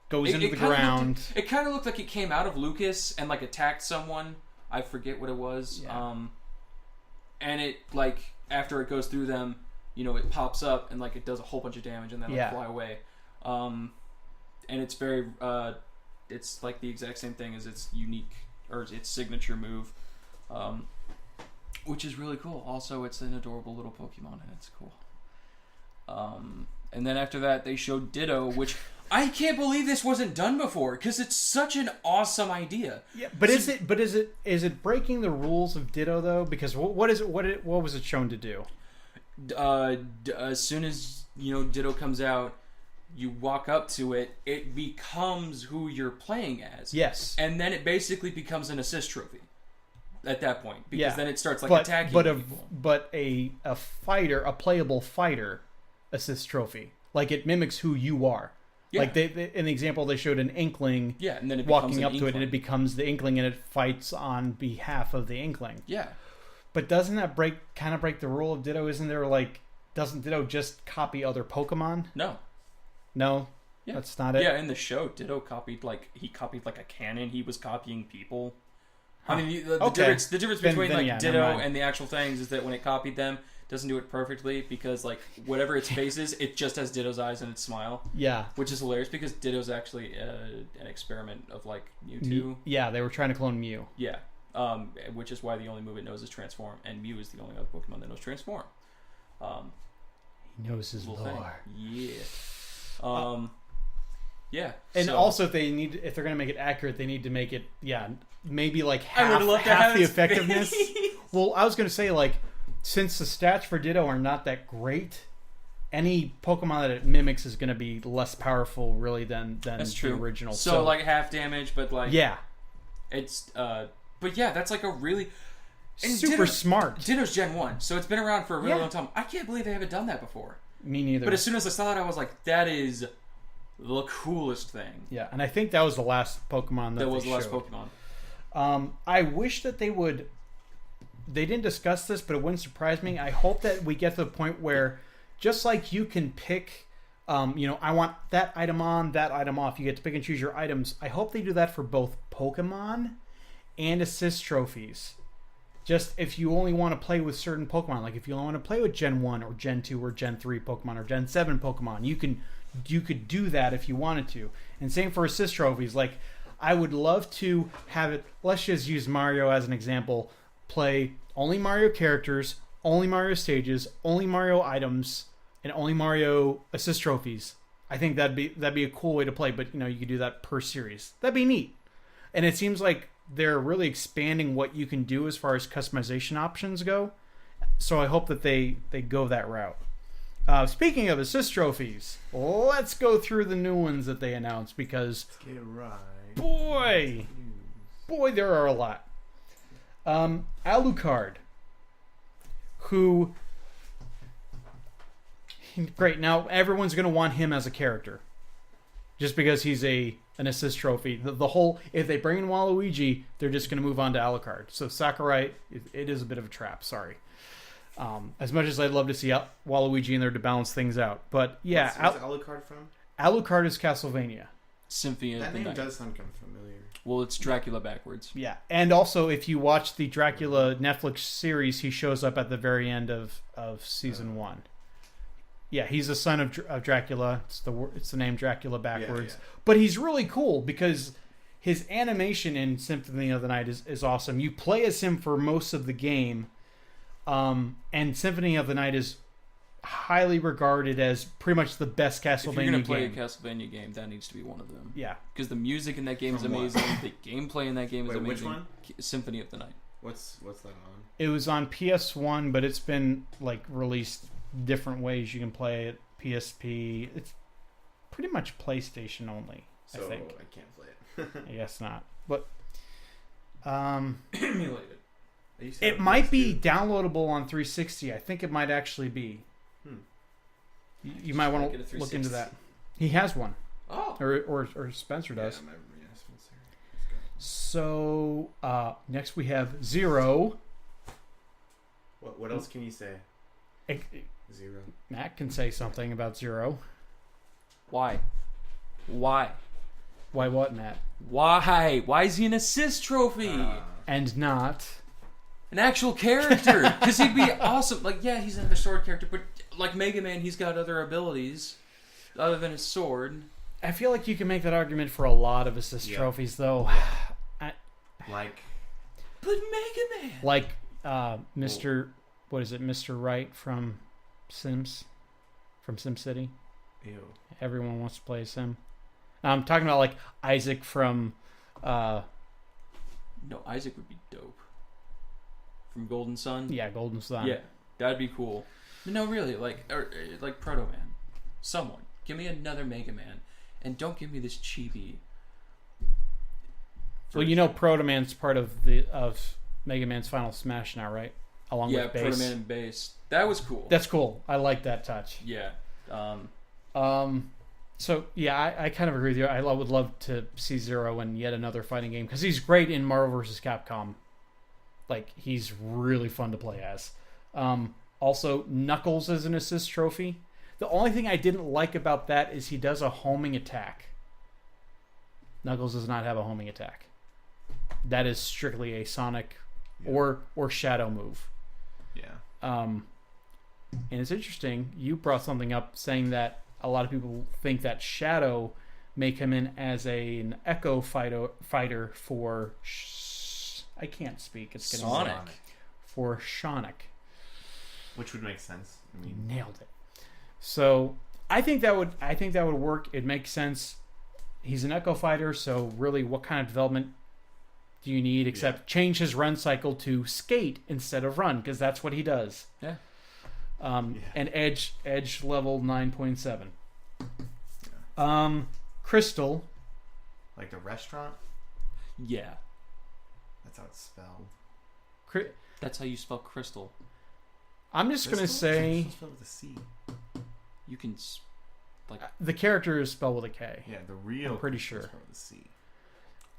goes into the ground. It kind of looked like it came out of Lucas and like attacked someone. I forget what it was. Yeah. And it like after it goes through them, you know, it pops up and like it does a whole bunch of damage and then like fly away. And it's very it's like the exact same thing as its unique or its signature move. Which is really cool. Also, it's an adorable little Pokemon and it's cool. And then after that, they showed Ditto, which I can't believe this wasn't done before because it's such an awesome idea. Yeah, but is it breaking the rules of Ditto though? Because what was it shown to do? As soon as Ditto comes out, you walk up to it, it becomes who you're playing as. Yes, and then it basically becomes an assist trophy at that point because then it starts attacking people. But a fighter, a playable fighter, assist trophy. Like it mimics who you are. Yeah. Like they in the example they showed an Inkling. Yeah, and then it walking up to it, and it becomes the Inkling, and it fights on behalf of the Inkling. Yeah. But doesn't that break the rule of Ditto? Isn't there doesn't Ditto just copy other Pokemon? No. Yeah. That's not it. Yeah, in the show, Ditto copied like a cannon. He was copying people. Huh. I mean, the difference between Ditto and the actual things is that when it copied them, it doesn't do it perfectly because like whatever its face is, it just has Ditto's eyes and its smile. Yeah, which is hilarious because Ditto's actually an experiment of like Mewtwo. Yeah, they were trying to clone Mew. Yeah, which is why the only move it knows is Transform, and Mew is the only other Pokemon that knows Transform. He knows his lore. Yeah. Yeah, and also if they're gonna make it accurate, they need to make it maybe like half the effectiveness. Well, I was gonna say like since the stats for Ditto are not that great, any Pokemon that it mimics is gonna be less powerful really than that's the true. Original. So like half damage, but like it's but yeah, that's like a really super smart. Ditto's Gen 1, so it's been around for a really long time. I can't believe they haven't done that before. Me neither. But as soon as I saw it, I was like, that is the coolest thing. Yeah, and I think that was the last Pokemon that was the last Pokemon. I wish that they would. They didn't discuss this, but it wouldn't surprise me. I hope that we get to the point where, just like you can pick, I want that item on, that item off. You get to pick and choose your items. I hope they do that for both Pokemon and assist trophies. Just if you only want to play with certain Pokemon, like if you only want to play with Gen 1 or Gen 2 or Gen 3 Pokemon or Gen 7 Pokemon, you could do that if you wanted to. And same for assist trophies. Like, I would love to have it, let's just use Mario as an example, play only Mario characters, only Mario stages, only Mario items, and only Mario assist trophies. I think that'd be a cool way to play, but you could do that per series. That'd be neat. And it seems like they're really expanding what you can do as far as customization options go. So I hope that they go that route. Speaking of assist trophies, let's go through the new ones that they announced because, boy, there are a lot. Alucard, who, great, now everyone's going to want him as a character, just because he's an assist trophy. The whole, if they bring in Waluigi, they're just going to move on to Alucard. So Sakurai, it is a bit of a trap. Sorry. As much as I'd love to see Waluigi in there to balance things out, but yeah, what's Alucard from? Alucard is Castlevania. Symphony of the Night. That name does sound kind of familiar. Well, it's Dracula backwards. Yeah, and also if you watch the Dracula Netflix series, he shows up at the very end of season 1. Yeah, he's the son of Dracula. It's the name Dracula backwards. Yeah. But he's really cool because his animation in Symphony of the Night is awesome. You play as him for most of the game, and Symphony of the Night is highly regarded as pretty much the best Castlevania game. If you're going to play a Castlevania game, that needs to be one of them. Yeah. Because the music in that game is amazing. The gameplay in that game is amazing. Which one? Symphony of the Night. What's that on? It was on PS1, but it's been released different ways you can play it. PSP. It's pretty much PlayStation only. So I think. I can't play it. I guess not. But emulate it. It might be downloadable on 360. I think it might actually be. You might want to look into that. He has one. Oh. Or Spencer does. Yeah, Spencer. So next we have Zero. What else can you say? Zero. Matt can say something about Zero. Why? Why what, Matt? Why? Why is he an assist trophy? And not... An actual character. Because he'd be awesome. Like, yeah, he's another sword character, but like Mega Man, he's got other abilities other than his sword. I feel like you can make that argument for a lot of assist trophies, though. Like... But Mega Man! Like Mr. What is it? Mr. Wright from Sims? From SimCity? Ew. Everyone wants to play as him. I'm talking about like Isaac from... No, Isaac would be dope. From Golden Sun? Yeah, Golden Sun. Yeah, that'd be cool. No, really, like Proto Man. Someone. Give me another Mega Man. And don't give me this chibi. Well, you know Proto Man's part of Mega Man's Final Smash now, right? Along with Bass. Proto Man and Bass. That was cool. That's cool. I like that touch. Yeah. So, yeah, I kind of agree with you. I would love to see Zero in yet another fighting game because he's great in Marvel vs. Capcom. Like, he's really fun to play as. Also, Knuckles is an assist trophy. The only thing I didn't like about that is he does a homing attack. Knuckles does not have a homing attack. That is strictly a Sonic or Shadow move. Yeah. And it's interesting, you brought something up saying that a lot of people think that Shadow may come in as an Echo fighter for... I can't speak. It's getting Sonic. For Sonic. Which would make sense. I mean, Nailed it. So I think that would work. It makes sense. He's an Echo fighter, so really, what kind of development do you need except change his run cycle to skate instead of run, because that's what he does. Yeah. And Edge level 9.7. Crystal. like the restaurant? Yeah. That's how it's spelled. That's how you spell crystal. I'm just going to say... It's spelled with a C. You can... like the character is spelled with a K. Yeah, the real... I'm pretty sure. Is spelled with a C.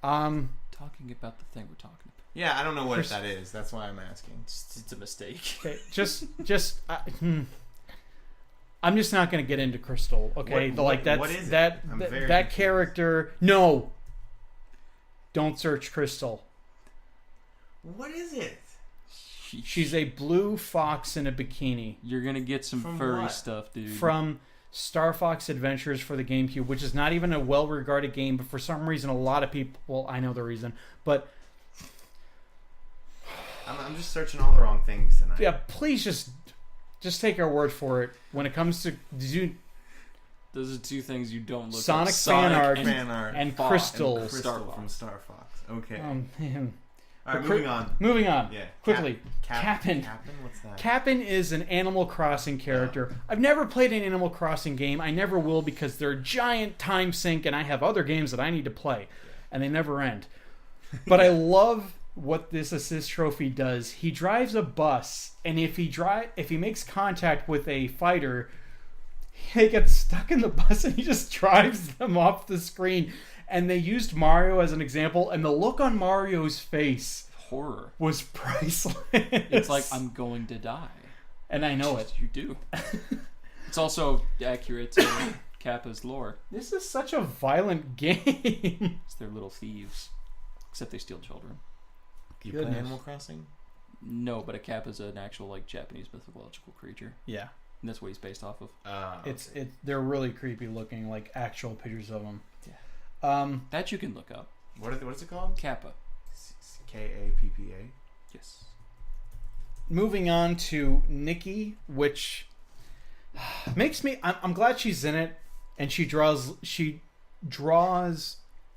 Talking about the thing we're talking about. Yeah, I don't know what that is. That's why I'm asking. It's a mistake. Okay, I'm just not going to get into Crystal. Okay, what is it? that character. No, don't search Crystal. What is it? She's a blue fox in a bikini. You're gonna get some From furry what? stuff, dude. From Star Fox Adventures for the GameCube, which is not even a well-regarded game, but for some reason, a lot of people. Well, I know the reason, but I'm just searching all the wrong things tonight. yeah, please just take our word for it. When it comes to Those are two things you don't look Sonic up. fan art and and Crystal. And Star Crystal Fox. from Star Fox. Okay. Man. All right, moving on. Moving on. Yeah. Quickly. Cap'n. Cap'n. What's that? Cap'n is an Animal Crossing character. I've never played an Animal Crossing game. I never will because they're a giant time sink and I have other games that I need to play. And they never end. But I love what this assist trophy does. He drives a bus, and if he makes contact with a fighter, he gets stuck in the bus and he just drives them off the screen. And they used Mario as an example, and the look on Mario's face Horror. was priceless. It's like, I'm going to die. And I know it. You do. It's also accurate to Kappa's lore. This is such a violent game. It's they're little thieves. Except they steal children. You play Goodness. Animal Crossing? No, but a Kappa's an actual like Japanese mythological creature. Yeah. And that's what he's based off of. Okay. They're really creepy looking, like actual pictures of them. Yeah. That you can look up. What's it called? Kappa. Kappa. Yes. Moving on to Nikki, which makes me... I'm glad she's in it, and she draws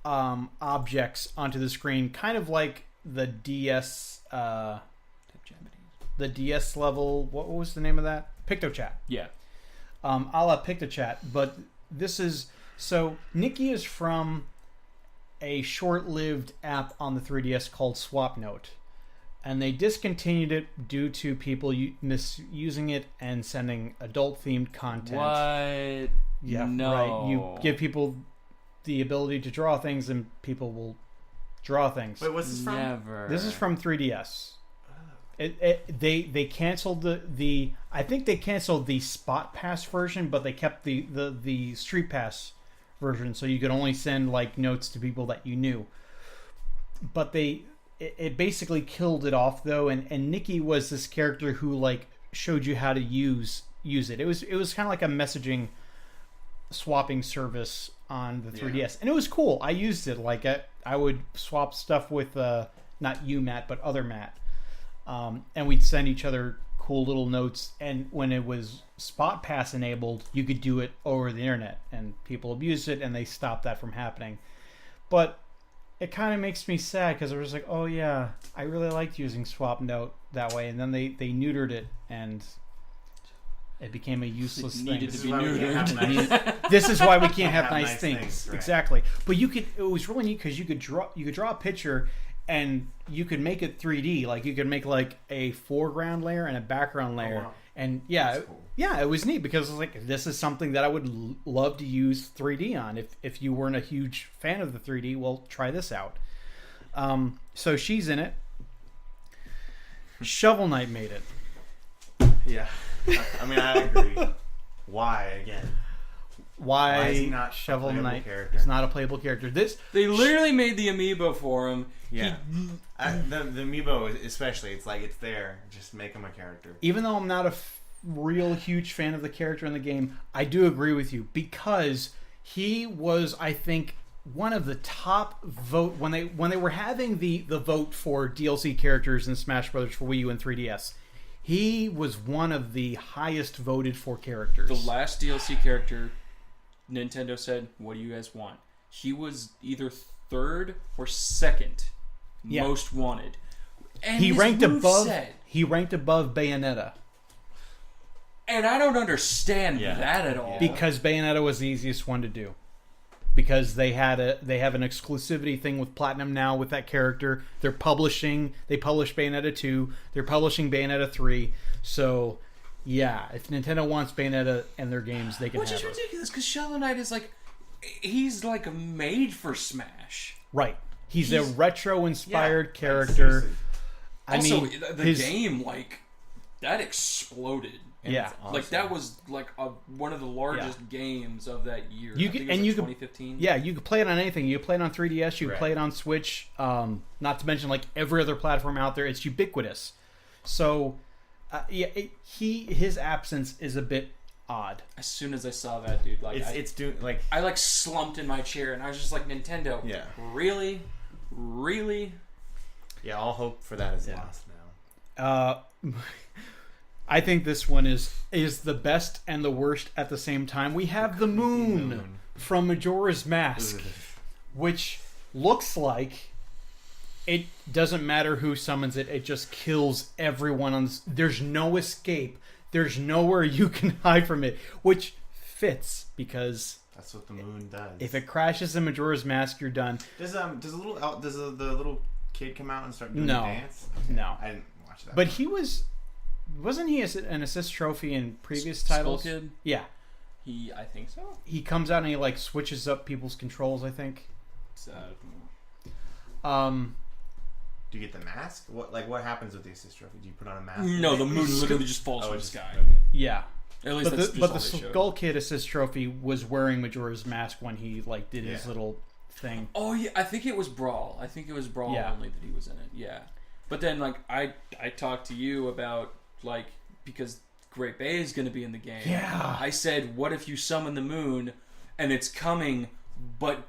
objects onto the screen, kind of like the DS... the DS level... What was the name of that? PictoChat. Yeah. A la PictoChat, but this is... So, Nikki is from a short-lived app on the 3DS called SwapNote. And they discontinued it due to people misusing it and sending adult-themed content. What? Yeah, no. right. You give people the ability to draw things and people will draw things. Wait, what's this from? Never. This is from 3DS. They canceled the I think they canceled the Spot Pass version, but they kept the Street Pass version, so you could only send like notes to people that you knew. But it basically killed it off though, and Nikki was this character who like showed you how to use it. It was kind of like a messaging swapping service on the 3DS, and it was cool. I used it. Like I would swap stuff with not you, Matt, but other Matt, and we'd send each other cool little notes. And when it was Spot Pass enabled, you could do it over the internet, and people abused it, and they stopped that from happening. But it kind of makes me sad because I was like, oh yeah, I really liked using Swap Note that way, and then they neutered it, and it became a useless thing. Needed to be neutered. This is why we can't have nice things. Right. Exactly. But it was really neat because you could draw a picture, and you could make it 3D. Like you could make like a foreground layer and a background layer. Oh, wow. And That's cool. it was neat because it was like, this is something that I would love to use 3D on. If you weren't a huge fan of the 3D, well, try this out. So she's in it. Shovel Knight made it. Yeah. I mean, I agree. Why again? Why is he not Shovel a playable Knight character? is not a playable character? They literally made the amiibo for him. Yeah. The amiibo especially, it's like it's there. Just make him a character. Even though I'm not a real huge fan of the character in the game, I do agree with you because he was, I think, one of the top vote when they were having the vote for DLC characters in Smash Brothers for Wii U and 3DS. He was one of the highest voted for characters. The last DLC character, Nintendo said, "What do you guys want?" He was either third or second most wanted. And he ranked above. moveset, He ranked above Bayonetta and I don't understand that at all. because Bayonetta was the easiest one to do. Because they have an exclusivity thing with Platinum now with that character. They published Bayonetta 2, they're publishing Bayonetta 3. So, yeah, if Nintendo wants Bayonetta in their games, they can Which have is it. ridiculous because Shovel Knight is he's made for Smash. Right. He's a retro-inspired Yeah, character. seriously. I Also, mean, the game, that exploded. And Yeah. it's awesome. That was one of the largest games of that year. You I think could- it was and you could- 2015. Yeah, you could play it on anything. You could play it on 3DS. You could Right. play it on Switch. Not to mention every other platform out there. It's ubiquitous. So, his absence is a bit odd. As soon as I saw that, dude, it's doing like I slumped in my chair and I was just like, Nintendo, Yeah. really? yeah. All hope for that is lost now. I think this one is the best and the worst at the same time. We have the moon from Majora's Mask, which looks like it doesn't matter who summons it. It just kills everyone. There's no escape. There's nowhere you can hide from it, which fits because That's what the moon does. if it crashes in Majora's Mask, you're done. Does the little kid come out and start doing No. the dance? No. I didn't watch that. But wasn't he an assist trophy in previous titles? Skull Kid? Yeah. I think so. He comes out and he switches up people's controls, I think. So, do you get the mask? What happens with the assist trophy? Do you put on a mask? no, the moon literally just falls from the it's sky. okay. Yeah. At least But that's the just all they showed. Skull Kid assist trophy was wearing Majora's Mask when he did his little thing. Oh yeah, I think it was Brawl. Yeah. Only that he was in it. Yeah, but then I talked to you about because Great Bay is going to be in the game. Yeah. I said, what if you summon the moon and it's coming, but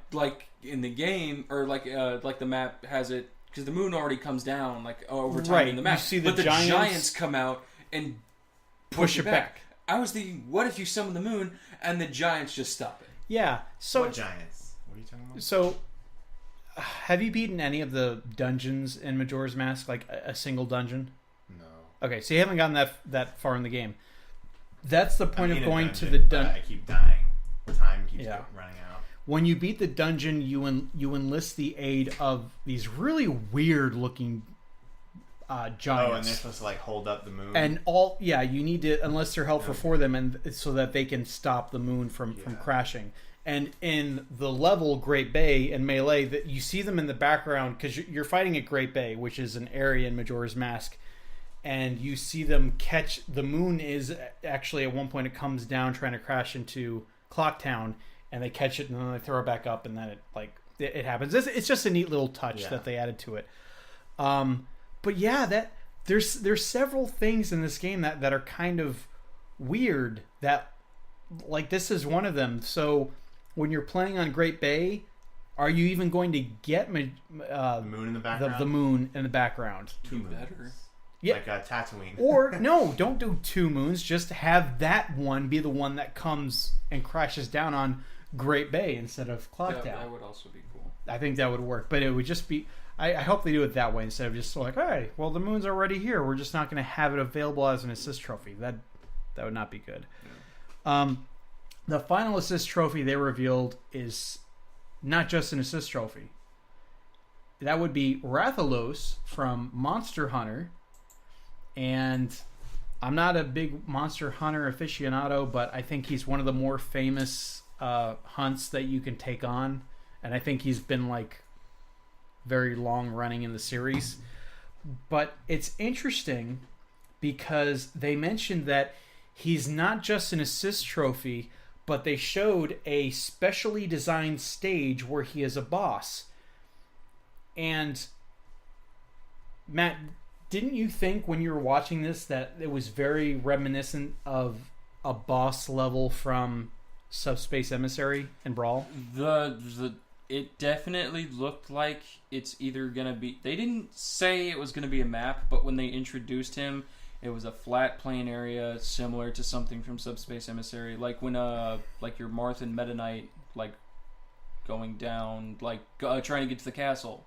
in the game or the map has it because the moon already comes down over time Right. in the map. You see but the giants giants come out and push it back. I was thinking, what if you summon the moon and the giants just stop it? Yeah. So What giants? What are you talking about? So, have you beaten any of the dungeons in Majora's Mask? A single dungeon? No. Okay, so you haven't gotten that far in the game. That's the point I'm of in a going dungeon, to the but dungeon. I keep dying. Time keeps Yeah. running out. When you beat the dungeon, you enlist the aid of these really weird looking giants. Oh, and they're supposed to hold up the moon. And you need to enlist their help for them, and so that they can stop the moon from crashing. And in the level Great Bay and Melee, that you see them in the background because you're fighting at Great Bay, which is an area in Majora's Mask, and you see them catch the moon. Is actually at one point it comes down trying to crash into Clock Town, and they catch it and then they throw it back up and then it happens. It's just a neat little touch that they added to it. But yeah, that there's several things in this game that are kind of weird. That like this is one of them. So when you're playing on Great Bay, are you even going to get the moon in the background? The moon in the background. Two moons. Better. Yeah. Like Tatooine. Or no, don't do two moons. Just have that one be the one that comes and crashes down on Great Bay instead of Clocktown. That would also be cool. I think that would work, but it would just be. I hope they do it that way instead of just like, all right, well the moon's already here. We're just not going to have it available as an assist trophy. That would not be good. Yeah. The final assist trophy they revealed is not just an assist trophy. That would be Rathalos from Monster Hunter. And I'm not a big Monster Hunter aficionado, but I think he's one of the more famous hunts that you can take on. And I think he's been like very long running in the series. But it's interesting because they mentioned that he's not just an assist trophy, but they showed a specially designed stage where he is a boss. And Matt, didn't you think when you were watching this that it was very reminiscent of a boss level from Subspace Emissary and Brawl? It definitely looked like it's either gonna be. They didn't say it was gonna be a map, but when they introduced him, it was a flat plain area similar to something from Subspace Emissary, like when like your Marth and Meta Knight like going down, like trying to get to the castle.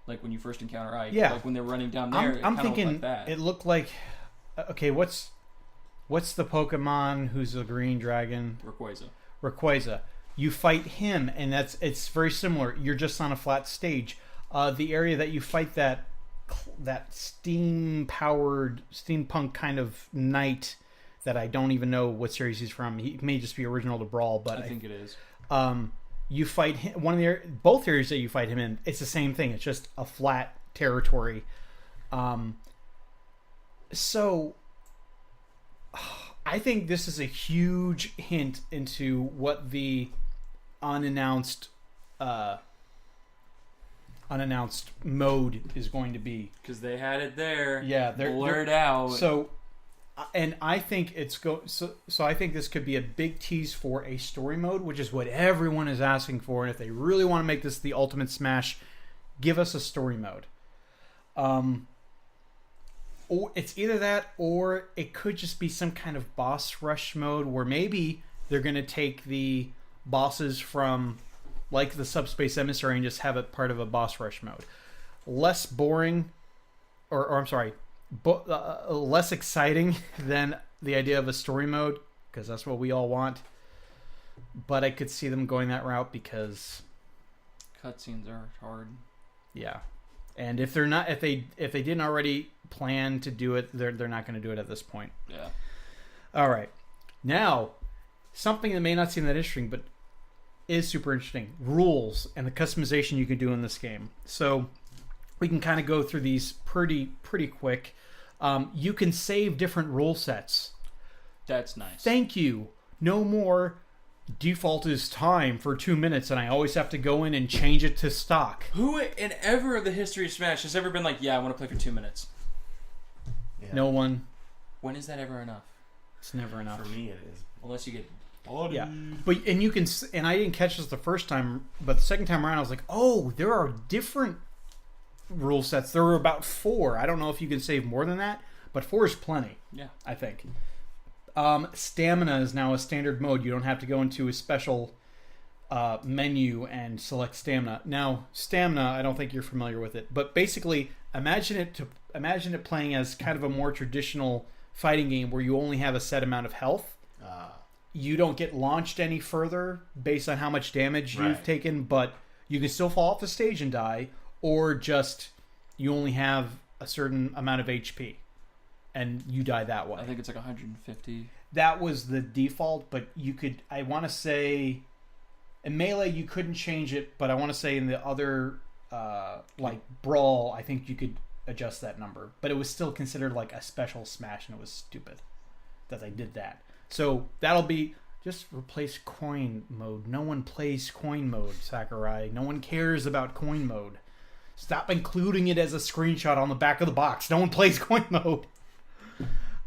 Like when you first encounter Ike, like when they're running down there. I'm thinking like that. It looked like, okay, what's the Pokemon who's a green dragon? Rayquaza. You fight him, and it's very similar. You're just on a flat stage. The area that you fight that steam-powered, steampunk kind of knight that I don't even know what series he's from. He may just be original to Brawl, but I think it is. You fight him, both areas that you fight him in, it's the same thing. It's just a flat territory. So I think this is a huge hint into what the unannounced mode is going to be. Because they had it there. Yeah, they're blurred out. So, and I think so I think this could be a big tease for a story mode, which is what everyone is asking for. And if they really want to make this the ultimate Smash, give us a story mode. Or it's either that, or it could just be some kind of boss rush mode where maybe they're going to take the bosses from like the Subspace Emissary and just have it part of a boss rush mode. Less boring, or I'm sorry, less exciting than the idea of a story mode, because that's what we all want. But I could see them going that route because cutscenes are hard. Yeah, and if they didn't already plan to do it, they're not going to do it at this point. Yeah. All right, now something that may not seem that interesting, but is super interesting: rules and the customization you can do in this game. So we can kind of go through these pretty quick. You can save different rule sets. That's nice. Thank you. No more default is time for 2 minutes and I always have to go in and change it to stock. Who in ever of the history of Smash has ever been like, yeah, I want to play for 2 minutes? Yeah. No one. When is that ever enough? It's never enough. For me it is. Unless you get... Yeah, but and you can, and I didn't catch this the first time, but the second time around I was like, oh, there are different rule sets. There were about 4. I don't know if you can save more than that, but 4 is plenty. Yeah, I think. Stamina is now a standard mode. You don't have to go into a special menu and select stamina. Now, stamina, I don't think you're familiar with it, but basically, imagine it playing as kind of a more traditional fighting game where you only have a set amount of health. You don't get launched any further based on how much damage you've taken, but you can still fall off the stage and die, or just you only have a certain amount of HP and you die that way. I think it's like 150. That was the default, but you could, I want to say, in Melee you couldn't change it, but I want to say in the other, like Brawl, I think you could adjust that number. But it was still considered like a special Smash, and it was stupid that they did that. So that'll be just replace coin mode. No one plays coin mode, Sakurai. No one cares about coin mode. Stop including it as a screenshot on the back of the box. No one plays coin mode.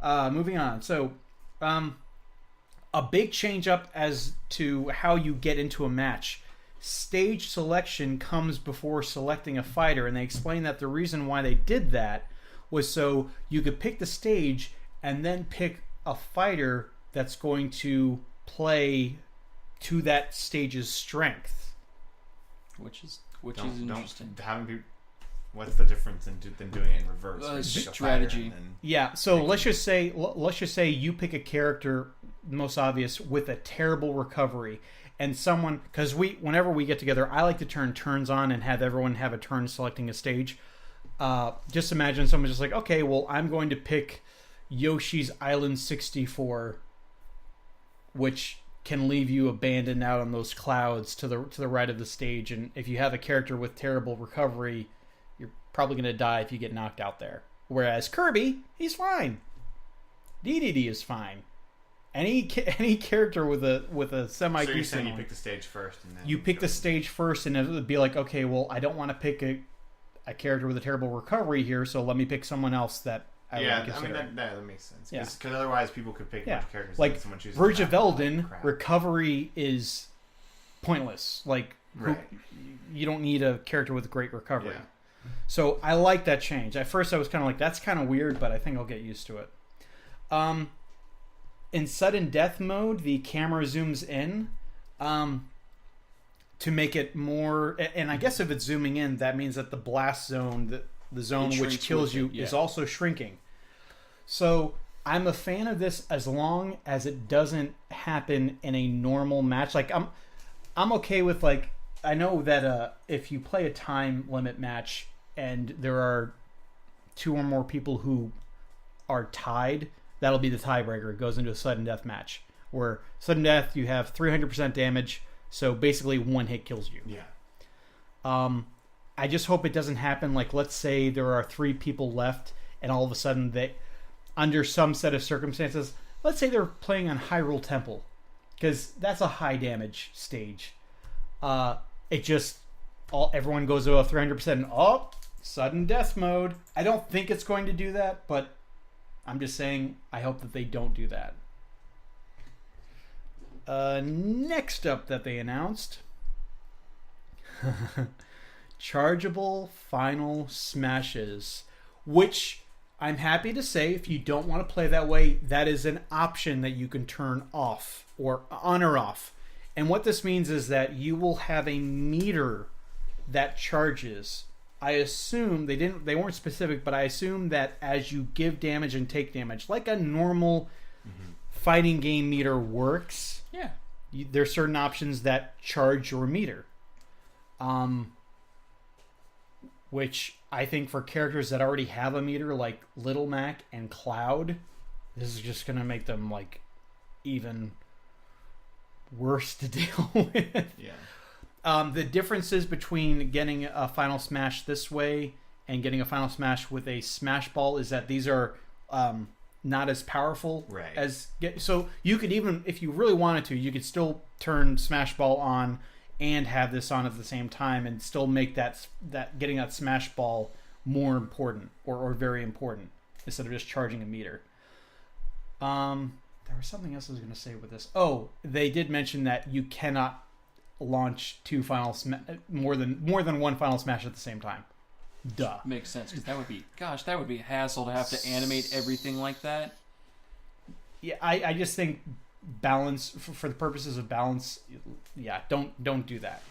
Moving on. So, a big change up as to how you get into a match. Stage selection comes before selecting a fighter, and they explain that the reason why they did that was so you could pick the stage and then pick a fighter that's going to play to that stage's strength. Which is interesting. What's the difference than doing it in reverse? Strategy. Yeah. So let's just say you pick a character, most obvious, with a terrible recovery, and someone, because whenever we get together, I like to turn turns on and have everyone have a turn selecting a stage. Just imagine someone just like, okay, well, I'm going to pick Yoshi's Island 64, which can leave you abandoned out on those clouds to the right of the stage, and if you have a character with terrible recovery, you're probably going to die if you get knocked out there. Whereas Kirby, he's fine. DDD is fine. Any character with a semi. So you're saying you pick the stage first, and then you pick the stage first, and it would be like, okay, well, I don't want to pick a character with a terrible recovery here, so let me pick someone else that I would consider. I mean that makes sense. Yeah, because otherwise people could pick a bunch of characters. Like someone chooses Verge of Elden, recovery is pointless. Like you don't need a character with great recovery. Yeah. So I like that change. At first I was kind of like, that's kind of weird, but I think I'll get used to it. In sudden death mode, the camera zooms in to make it more... And I guess if it's zooming in, that means that the blast zone, the zone which kills you, is also shrinking. So I'm a fan of this as long as it doesn't happen in a normal match. Like I'm okay with, like, I know that if you play a time limit match and there are 2 or more people who are tied, that'll be the tiebreaker. It goes into a sudden death match, where sudden death, you have 300% damage, so basically one hit kills you. Yeah. I just hope it doesn't happen. Like, let's say there are 3 people left, and all of a sudden they, under some set of circumstances, let's say they're playing on Hyrule Temple, because that's a high damage stage. Everyone goes to a 300% and sudden death mode. I don't think it's going to do that, but I'm just saying I hope that they don't do that. Next up that they announced, chargeable final smashes, which I'm happy to say, if you don't want to play that way, that is an option that you can turn off or on or off. And what this means is that you will have a meter that charges. I assume they weren't specific, but I assume that as you give damage and take damage, like a normal fighting game meter works. Yeah. There's certain options that charge your meter. Which I think for characters that already have a meter, like Little Mac and Cloud, this is just going to make them like even worse to deal with. Yeah. The differences between getting a final smash this way and getting a final smash with a smash ball is that these are not as powerful as so you could, even if you really wanted to, you could still turn smash ball on and have this on at the same time and still make that getting that smash ball more important or very important instead of just charging a meter. There was something else I was going to say with this. Oh, they did mention that you cannot launch more than one final smash at the same time. Duh. Makes sense, because that would be a hassle to have to animate everything like that. Yeah, I just think balance, for the purposes of balance, yeah, don't do that.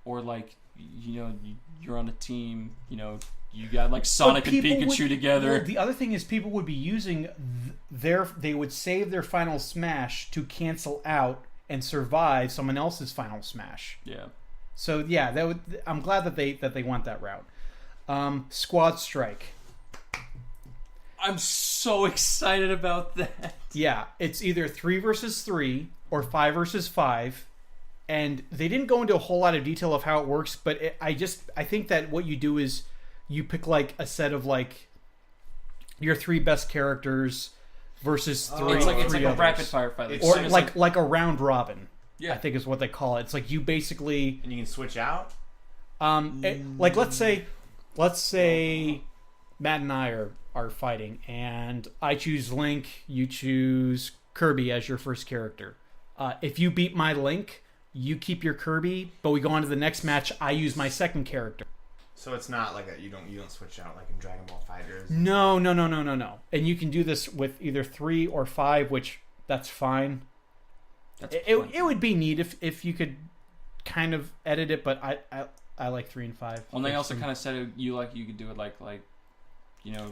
Or like, you're on a team, you got like Sonic and Pikachu together. Well, the other thing is people would be using they would save their final smash to cancel out and survive someone else's final smash. Yeah. So yeah, I'm glad that they went that route. Squad strike. I'm so excited about that. Yeah, it's either 3 versus 3 or 5 versus 5, and they didn't go into a whole lot of detail of how it works. But I think that what you do is you pick like a set of like your 3 best characters, versus Oh. three. It's like three a others. rapid fire fight. It's- or soon as, like a round robin. Yeah. I think is what they call it. It's like you basically And you can switch out. like let's say Matt and I are fighting, and I choose Link, you choose Kirby as your first character. If you beat my Link, you keep your Kirby, but we go on to the next match. I use my second character. So it's not like you don't switch out like in Dragon Ball Fighters. No. And you can do this with either 3 or 5, which that's fine. That's It would be neat if you could kind of edit it, but I like 3 and 5. Well, they also kind of said you could do it like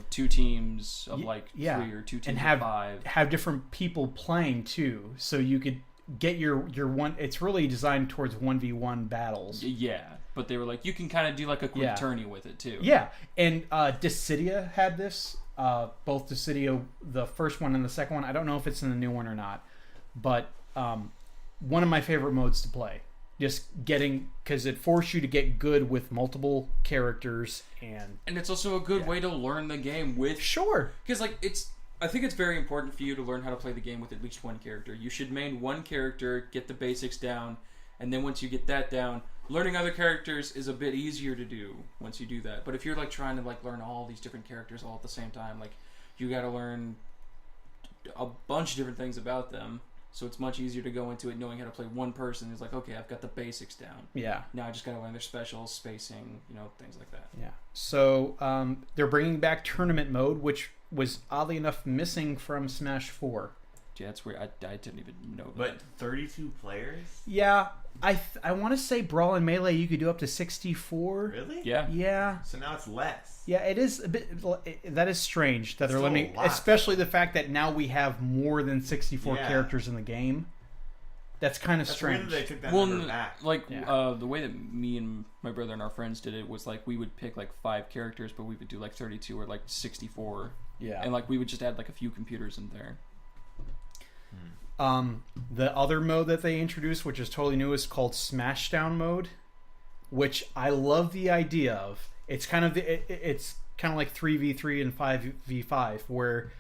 2 teams of like 3 or 2 teams and of 5. have different people playing too, so you could get your one. It's really designed towards 1v1 battles. Yeah, but they were like you can kind of do like a quick tourney with it too. Yeah, and Dissidia had this. Both Dissidia, the first one and the second one. I don't know if it's in the new one or not, but one of my favorite modes to play. Just getting, because it forced you to get good with multiple characters, and it's also a good way to learn the game with. Sure, Because I think it's very important for you to learn how to play the game with at least one character. You should main one character, get the basics down, and then once you get that down, learning other characters is a bit easier to do once you do that. But if you're like trying to like learn all these different characters all at the same time, like you got to learn a bunch of different things about them. So it's much easier to go into it knowing how to play one person. It's like, okay, I've got the basics down. Yeah. Now I just got to learn their specials, spacing, things like that. Yeah. So they're bringing back tournament mode, which was oddly enough missing from Smash 4. Yeah, that's weird. I didn't even know that. But 32 players? Yeah. I want to say Brawl and Melee you could do up to 64. Really? Yeah. Yeah. So now it's less. Yeah, it is a bit. That is strange that they're Still a limiting, lot. especially the fact that now we have more than 64 Yeah. characters in the game. That's kind of That's strange. weird that they took that Well, number back. the way that me and my brother and our friends did it was like we would pick like 5 characters, but we would do like 32 or like 64. Yeah. And like we would just add like a few computers in there. The other mode that they introduced, which is totally new, is called Smashdown mode, which I love the idea of. It's kind of like 3v3 and 5v5, where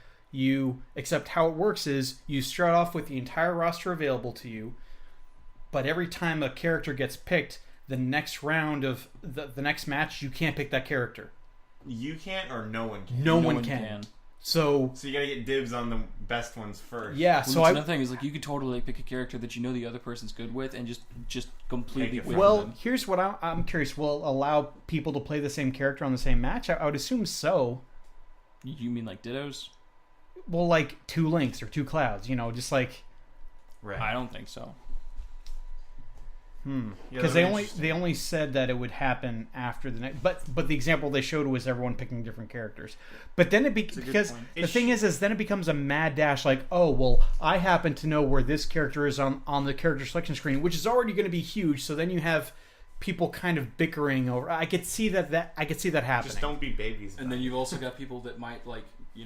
except how it works is you start off with the entire roster available to you, but every time a character gets picked, the next round of the next match, you can't pick that character. You can't, or no one can? No one can. So you gotta get dibs on the best ones first. yeah, Well, so that's another thing is like you could totally like, pick a character that the other person's good with and just completely Take it win from well, them. here's what I'm curious. Will allow people to play the same character on the same match? I would assume so. You mean like Dittos? Well, like 2 Links or 2 Clouds, just like Right. I don't think so. Yeah, because that'd be they only said that it would happen after the next. But the example they showed was everyone picking different characters. But then because point. the thing is then it becomes a mad dash. Like, oh well, I happen to know where this character is on the character selection screen, which is already going to be huge. So then you have people kind of bickering over. I could see that happening. Just don't be babies. And then you've also got people that might like, you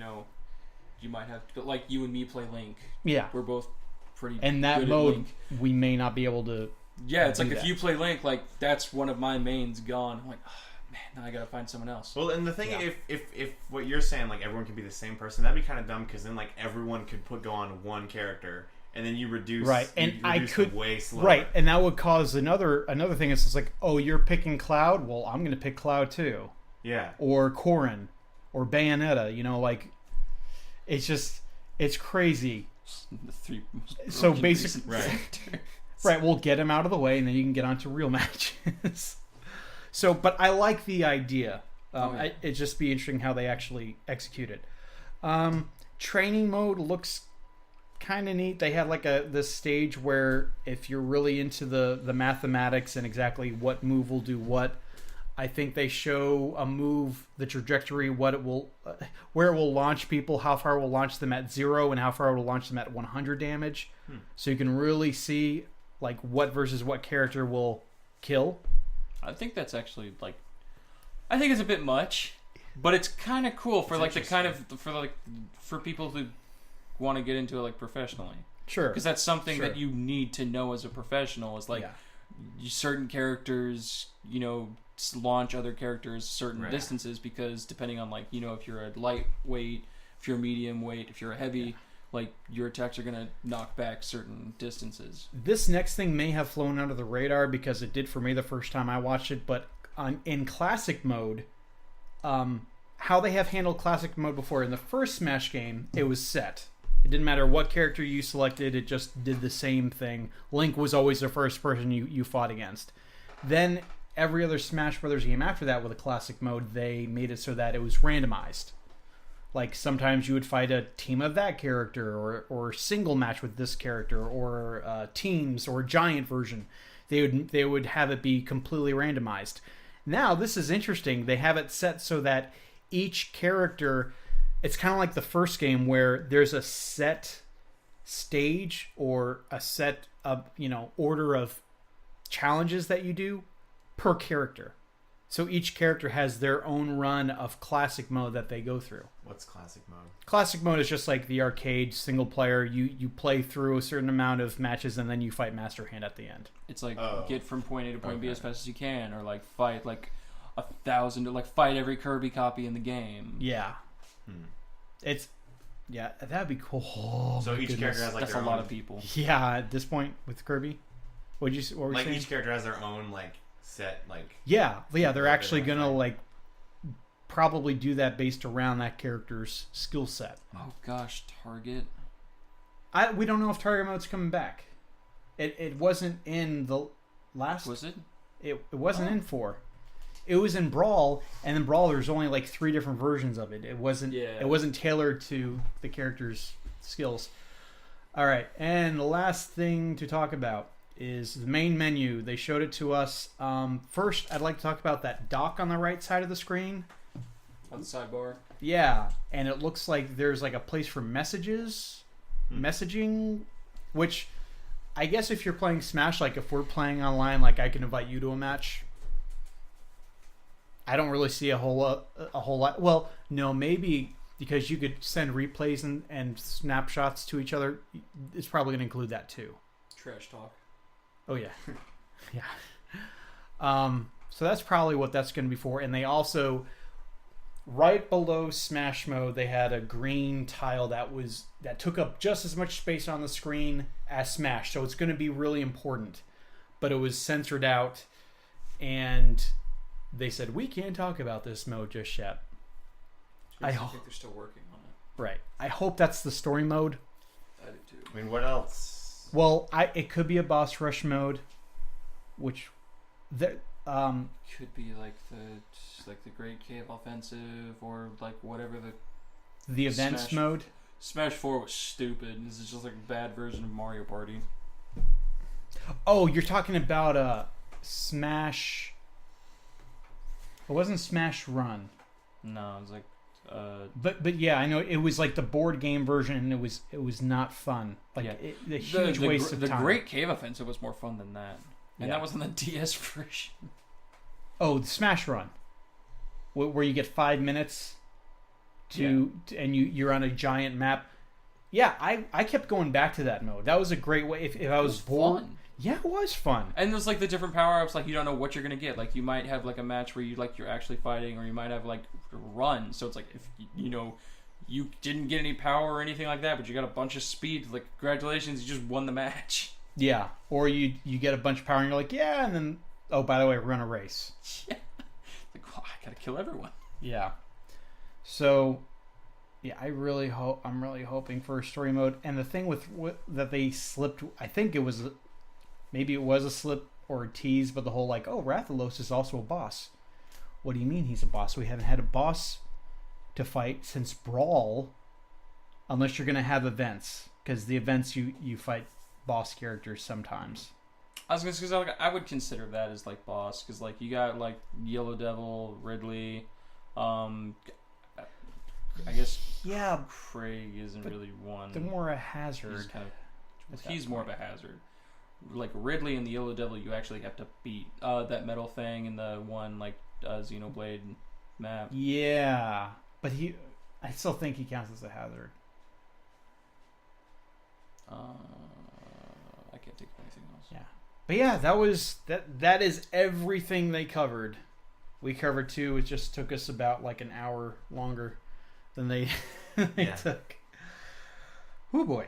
might have, but like you and me play Link. Yeah. We're both pretty And that good mode, at Link. we may not be able to. Yeah, it's do like if that. you play Link, like that's one of my mains gone. I'm like, oh, man, now I gotta find someone else. Well, and the thing, Yeah. if what you're saying, like everyone could be the same person, that'd be kind of dumb because then like everyone could go on one character, and then you reduce Right, and you I reduce could them way slower. right, and that would cause another thing. It's just like, oh, you're picking Cloud. Well, I'm going to pick Cloud too, Yeah. or Corrin, or Bayonetta. Like it's crazy. The 3 most So broken basic- recent Right. characters. Right, we'll get him out of the way, and then you can get on to real matches. So, but I like the idea. It'd just be interesting how they actually execute it. Training mode looks kind of neat. They had like this stage where if you're really into the mathematics and exactly what move will do what, I think they show a move, the trajectory, what it will, where it will launch people, how far it will launch them at 0, and how far it will launch them at 100 damage. So you can really see like what versus what character will kill. I think that's actually like, I think it's a bit much, but it's kind of cool for It's like the kind of for people who want to get into it like professionally, Sure. because that's something Sure. that you need to know as a professional. Is like certain characters, launch other characters certain distances because depending on like if you're a lightweight, if you're a medium weight, if you're a heavy. like your attacks are gonna knock back certain distances. This next thing may have flown under the radar because it did for me the first time I watched it, but in classic mode, how they have handled classic mode before, in the first Smash game, it was set. It didn't matter what character you selected, it just did the same thing. Link was always the first person you fought against. Then every other Smash Brothers game after that with a classic mode, they made it so that it was randomized. Like sometimes you would fight a team of that character, or single match with this character, or teams, or giant version. They would have it be completely randomized. Now this is interesting. They have it set so that each character, it's kind of like the first game where there's a set stage or a set of order of challenges that you do per character. So each character has their own run of classic mode that they go through. What's classic mode? Classic mode is just like the arcade single player. You play through a certain amount of matches and then you fight Master Hand at the end. It's like get from point A to point B as fast as you can, or like fight like 1,000, or like fight every Kirby copy in the game. Yeah. That'd be cool. So each character has like that's their a own... lot of people. Yeah, at this point with Kirby. What were you saying? Each character has their own like set like... Yeah, they're actually gonna like probably do that based around that character's skill set. Oh gosh, Target. We don't know if Target mode's coming back. It wasn't in the last... Was it? It wasn't in 4. It was in Brawl, and in Brawl there's only like 3 different versions of it. It wasn't tailored to the character's skills. All right, and the last thing to talk about is the main menu. They showed it to us. First, I'd like to talk about that dock on the right side of the screen. On the sidebar? Yeah, and it looks like there's like a place for messaging, which I guess if you're playing Smash, like if we're playing online, like I can invite you to a match. I don't really see a whole lot. Well, no, maybe because you could send replays and snapshots to each other. It's probably going to include that too. Trash talk. Oh yeah, yeah. So that's probably what that's going to be for. And they also, right below Smash Mode, they had a green tile that took up just as much space on the screen as Smash. So it's going to be really important, but it was censored out, and they said we can't talk about this mode just yet. I think they're still working on it. Right. I hope that's the story mode. I do too. I mean, what else? Well, it could be a boss rush mode, which could be like the Great Cave Offensive, or like whatever the events mode. Smash 4 was stupid. This is just like a bad version of Mario Party. Oh, you're talking about Smash. It wasn't Smash Run. No, it was like. But yeah, I know it was like the board game version, and it was not fun. Like the huge waste of time. The Great Cave Offensive was more fun than that, and that was on the DS version. Oh, the Smash Run, where you get 5 minutes and you're on a giant map. Yeah, I kept going back to that mode. That was a great way. If I was bored. Fun. Yeah, it was fun. And there's like the different power-ups, like you don't know what you're gonna get. Like you might have like a match where you're actually fighting, or you might have like a run. So it's like if you didn't get any power or anything like that, but you got a bunch of speed, like congratulations, you just won the match. Yeah. Or you get a bunch of power and you're like, yeah, and then by the way, run a race. Yeah. Like, oh, I gotta kill everyone. Yeah. So yeah, I'm really hoping for a story mode. And the thing with that they slipped, I think it was maybe it was a slip or a tease, but the whole like, oh, Rathalos is also a boss. What do you mean he's a boss? We haven't had a boss to fight since Brawl, unless you're going to have events. Because the events, you fight boss characters sometimes. I was going to say, I would consider that as like boss, because like you got like Yellow Devil, Ridley, I guess Craig isn't really one. They're more a hazard. He's more of a hazard. Like Ridley and the Yellow Devil, you actually have to beat that metal thing in the one like Xenoblade map. Yeah, but I still think he counts as a hazard. I can't think of anything else. Yeah, but yeah, that is everything they covered. We covered 2. It just took us about like an hour longer than they took. Oh boy.